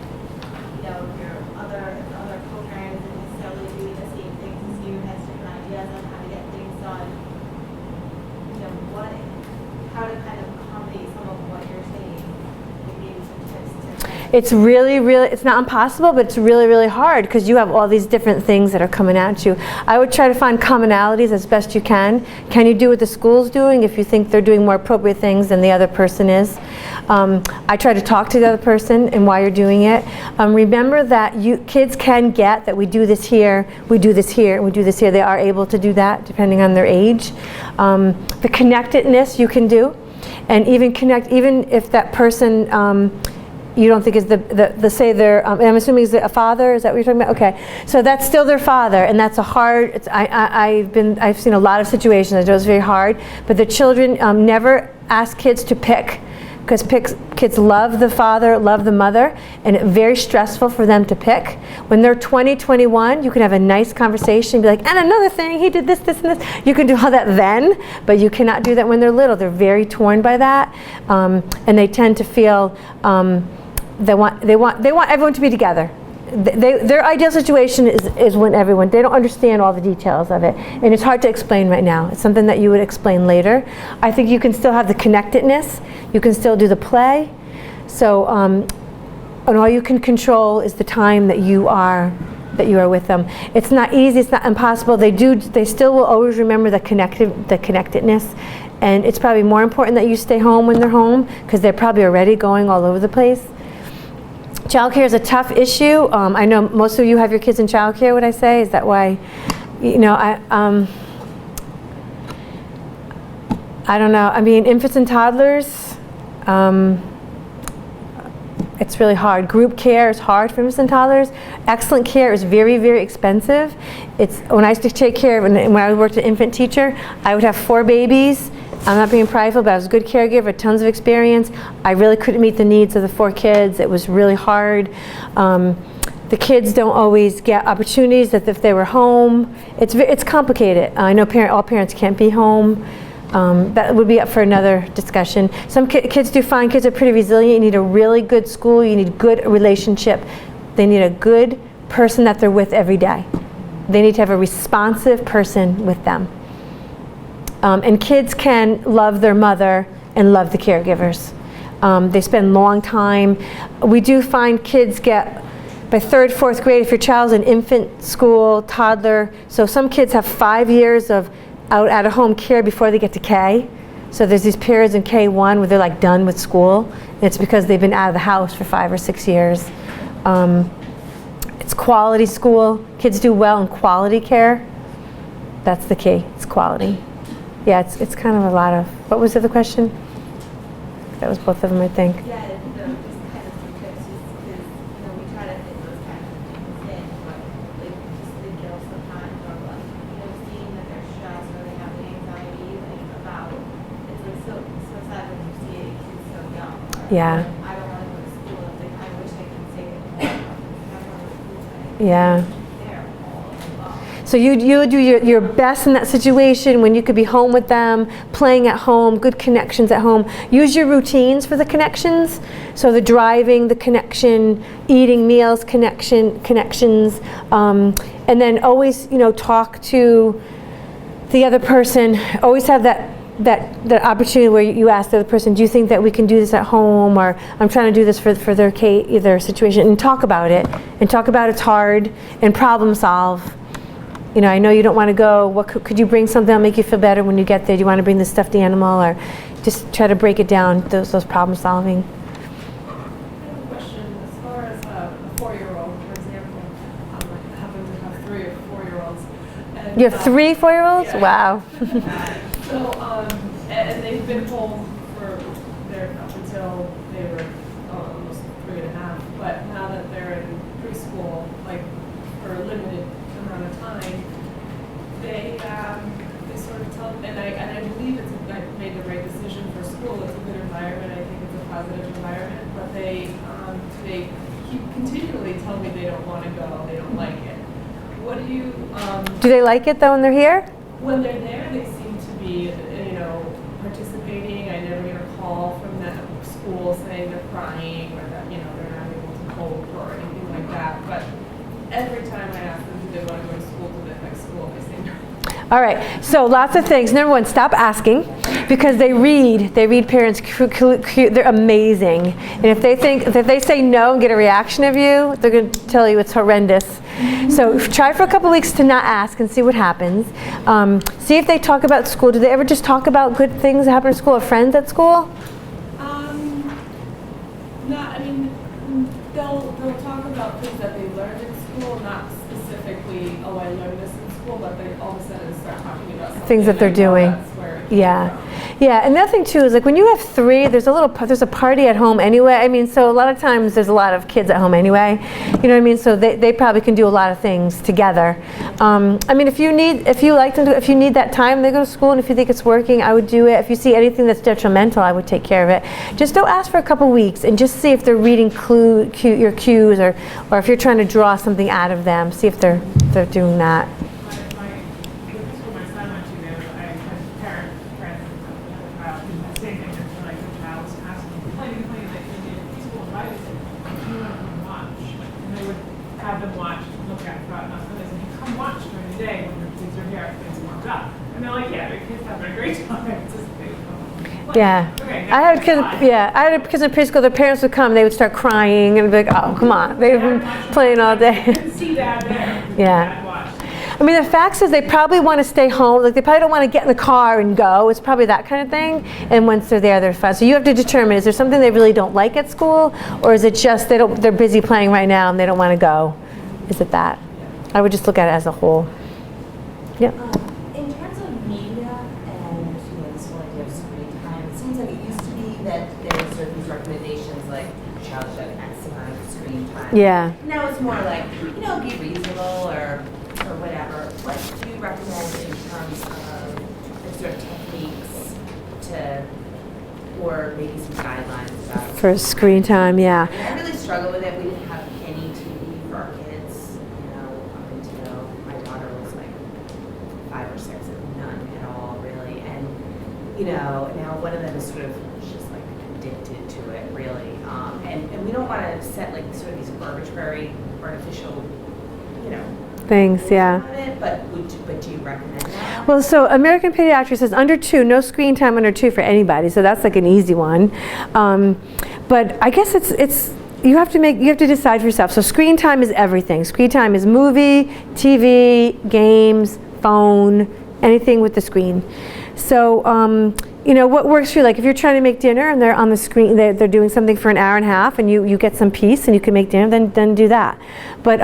you know, if other co-parents isn't necessarily doing the same things as you, has different ideas on how to get things done, you know, how to kind of accommodate some of what you're saying, and maybe some tips to kind of. It's really, it's not impossible, but it's really, really hard because you have all these different things that are coming at you. I would try to find commonalities as best you can. Can you do what the school's doing if you think they're doing more appropriate things than the other person is? I try to talk to the other person and why you're doing it. Remember that kids can get that we do this here, we do this here, and we do this here. They are able to do that depending on their age. The connectedness you can do, and even if that person you don't think is say their, I'm assuming is it a father, is that what you're talking about? Okay, so that's still their father, and that's a hard, I've seen a lot of situations that it was very hard, but the children never ask kids to pick, because kids love the father, love the mother, and it's very stressful for them to pick. When they're 20, 21, you can have a nice conversation, be like, and another thing, he did this, this, and this. You can do all that then, but you cannot do that when they're little. They're very torn by that, and they tend to feel they want everyone to be together. Their ideal situation is when they don't understand all the details of it, and it's hard to explain right now. It's something that you would explain later. I think you can still have the connectedness, you can still do the play, so and all you can control is the time that you are with them. It's not easy, it's not impossible. They still will always remember the connectedness, and it's probably more important that you stay home when they're home, because they're probably already going all over the place. Childcare is a tough issue. I know most of you have your kids in childcare, would I say? Is that why, you know, I don't know. I mean, infants and toddlers, it's really hard. Group care is hard for infants and toddlers. Excellent care is very, very expensive. When I used to take care of, when I worked as an infant teacher, I would have 4 babies. I'm not being prideful, but I was a good caregiver, tons of experience. I really couldn't meet the needs of the 4 kids. It was really hard. The kids don't always get opportunities that if they were home. It's complicated. I know all parents can't be home. That would be up for another discussion. Some kids do fine. Kids are pretty resilient. You need a really good school. You need a good relationship. They need a good person that they're with every day. They need to have a responsive person with them. And kids can love their mother and love the caregivers. They spend long time. We do find kids get, by 3rd, 4th grade, if your child's in infant school, toddler, so some kids have 5 years of out of home care before they get to K. So there's these periods in K1 where they're like done with school. And it's because they've been out of the house for 5 or 6 years. It's quality school. Kids do well in quality care. That's the key. It's quality. Yeah, it's kind of a lot of. What was the other question? That was both of them, I think. Yeah, just kind of some tips, just because, we try to fit those kind of things in, but like just the guilt sometimes, or like, seeing that they're stressed or they have the anxiety, like about, it's like so sad when you see a kid so young. Or, Yeah. like, I don't want to go to school, it's like, I wish I could say it more. I don't want to go to school. Yeah. They're all involved. So you do your best in that situation when you could be home with them, playing at home, good connections at home. Use your routines for the connections. So the driving, the connection, eating meals, connections, and then always talk to the other person. Always have that opportunity where you ask the other person, do you think that we can do this at home, or I'm trying to do this for their situation, and talk about it. And talk about it's hard, and problem solve. I know you don't want to go. What could you bring something that'll make you feel better when you get there? Do you want to bring the stuffed animal, or just try to break it down, those problem solving? I have a question. As far as a 4-year-old, for example, I happen to have 3 or 4-year-olds. And, You have 3 4-year-olds? yeah. Wow. So, and they've been home up until they were almost 3.5. But now that they're in preschool, like for a limited amount of time, they sort of tell, and I believe I made the right decision for school. It's a good environment. I think it's a positive environment. But they keep continually telling me they don't want to go. They don't like it. What do you? Do they like it though when they're here? When they're there, they seem to be, participating. I never get a call from that school saying they're crying or that, they're not able to cope or anything like that. But every time I ask them, do they want to go to school, to the next school, they say no. All right, so lots of things. Number one, stop asking, because they read parents, they're amazing. And if they say no and get a reaction of you, they're going to tell you it's horrendous. So try for a couple weeks to not ask and see what happens. See if they talk about school. Do they ever just talk about good things that happen at school or friends at school? They'll talk about things that they learned in school, not specifically, oh, I learned this in school, but they all of a sudden start talking about something Things that they're doing. Yeah. Yeah, and the other thing too is like when you have 3, there's a party at home anyway. So a lot of times there's a lot of kids at home anyway. You know what I mean? So they probably can do a lot of things together. If you need that time, they go to school, and if you think it's working, I would do it. If you see anything that's detrimental, I would take care of it. Just don't ask for a couple weeks and just see if they're reading your cues, or if you're trying to draw something out of them. See if they're doing that. Yeah, I had kids in preschool. Their parents would come, they would start crying, and be like, "Oh, come on, they've been playing all day." Yeah. The facts is they probably want to stay home. Like they probably don't want to get in the car and go. It's probably that kind of thing. And once they're there, they're fine. So you have to determine: is there something they really don't like at school, or is it just they're busy playing right now and they don't want to go? Is it that? I would just look at it as a whole. Yep. In terms of media and this whole idea of screen time, it seems like it used to be that there were sort of these recommendations like your child should have X amount of screen time. Yeah. Now it's more like, be reasonable or whatever. What do you recommend in terms of the sort of techniques or maybe some guidelines about For screen time, yeah. I really struggle with it. We didn't have any TV for our kids, up until my daughter was like 5 or 6, and none at all, really. And, now one of them is sort of just like addicted to it, really. And we don't want to set like sort of these arbitrary, artificial, things, yeah. on it, but do you recommend that? Well, so American Pediatrics says under 2, no screen time under 2 for anybody. So that's like an easy one. But I guess it's you have to decide for yourself. So screen time is everything. Screen time is movie, TV, games, phone, anything with the screen. So you know, what works for you? Like if you're trying to make dinner and they're on the screen, they're doing something for an hour and a half, and you get some peace and you can make dinner, then do that. But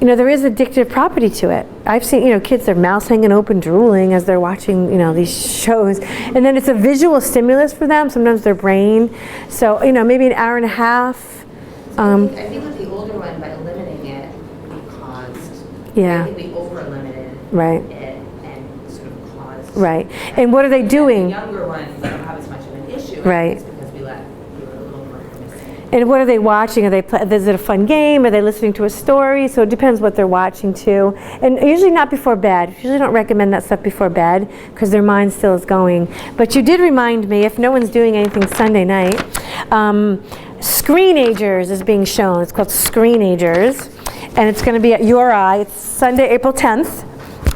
you know, there is addictive property to it. I've seen, you know, kids, their mouths hanging open, drooling as they're watching, you know, these shows. And then it's a visual stimulus for them, sometimes their brain. So, you know, maybe an hour and a half. I think with the older one, by limiting it, we caused, Yeah. I think we over-limited Right. it and sort of caused. Right. And what are they The doing? younger ones don't have as much of an issue. Right. It's because we were a little more permissive. And what are they watching? Is it a fun game? Are they listening to a story? So it depends what they're watching too. And usually not before bed. Usually don't recommend that stuff before bed because their mind still is going. But you did remind me, if no one's doing anything Sunday night, Screenagers is being shown. It's called Screenagers. And it's going to be at URI. It's Sunday, April 10th.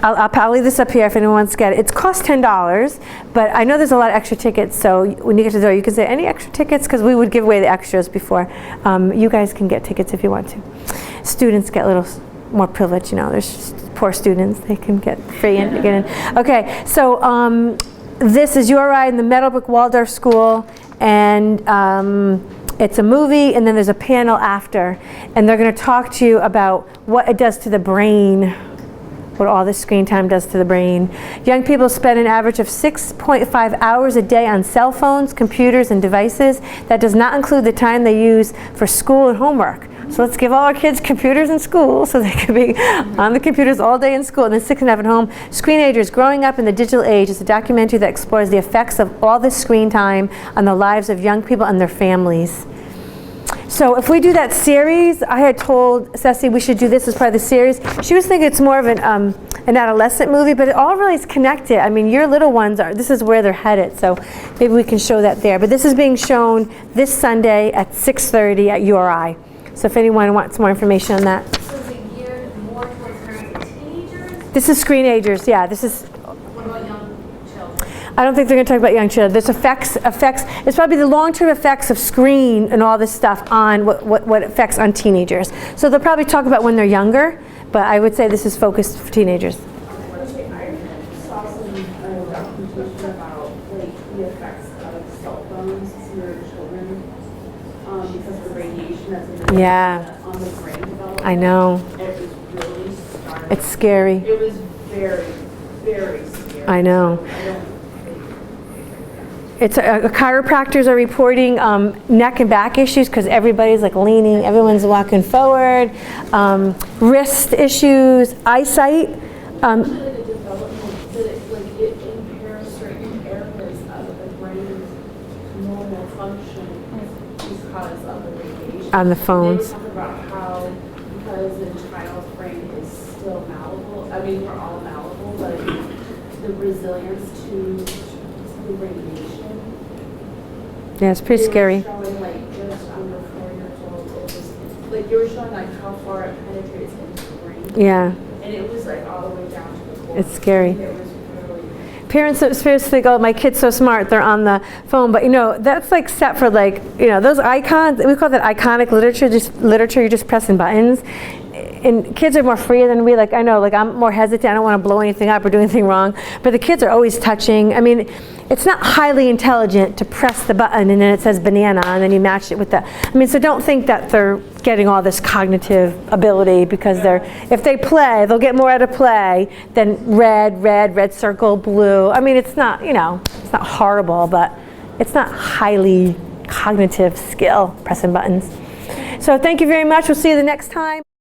I'll leave this up here if anyone wants to get it. It costs $10, but I know there's a lot of extra tickets, so when you get to the door, you can say, any extra tickets? Because we would give away the extras before. You guys can get tickets if you want to. Students get a little more privilege, you know. There's poor students. They can get free in to get in. Okay, so this is URI in the Meadowbrook Waldorf School, and it's a movie, and then there's a panel after, and they're going to talk to you about what it does to the brain, what all this screen time does to the brain. Young people spend an average of 6.5 hours a day on cell phones, computers, and devices. That does not include the time they use for school and homework. So let's give all our kids computers in school so they can be on the computers all day in school and then 6.5 at home. Screenagers, Growing Up in the Digital Age is a documentary that explores the effects of all this screen time on the lives of young people and their families. So if we do that series, I had told Ceci we should do this as part of the series. She was thinking it's more of an adolescent movie, but it all really is connected. I mean, your little ones this is where they're headed, so maybe we can show that there. But this is being shown this Sunday at 6:30 at URI. So if anyone wants more information on that. So is it geared more towards parents of teenagers? This is Screenagers, yeah. This is. What about young children? I don't think they're going to talk about young children. There's effects. It's probably the long-term effects of screen and all this stuff on what affects on teenagers. So they'll probably talk about when they're younger, but I would say this is focused for teenagers. I saw some documentation about like the effects of cell phones to your children because of the radiation that's emitted on the brain development. I know. It was really startling. It's scary. It was very, very scary. I know. It's chiropractors are reporting neck and back issues because everybody's like leaning, everyone's walking forward, wrist issues, eyesight. The development that it impairs certain areas of the brain's normal function because of the radiation. On the phones. They were talking about how because the child's brain is still malleable, I mean we're all malleable, but the resilience to the radiation. Yeah, it's pretty scary. Showing like just under 4 years old, it was like you were showing like how far it penetrates into the brain. Yeah. And it was like all the way down to the core. It's scary. It was really. Parents think, oh, my kid's so smart, they're on the phone. But, you know, that's like set for like, you know, those icons, we call that iconic literature, just literature, you're just pressing buttons. And kids are more free than we. Like, I know, like, I'm more hesitant. I don't want to blow anything up or do anything wrong. But the kids are always touching. I mean, it's not highly intelligent to press the button and then it says banana and then you match it with the. I mean, so don't think that they're getting all this cognitive ability because if they play, they'll get more out of play than red circle, blue. I mean, it's not, you know, it's not horrible, but it's not highly cognitive skill pressing buttons. So thank you very much. We'll see you the next time.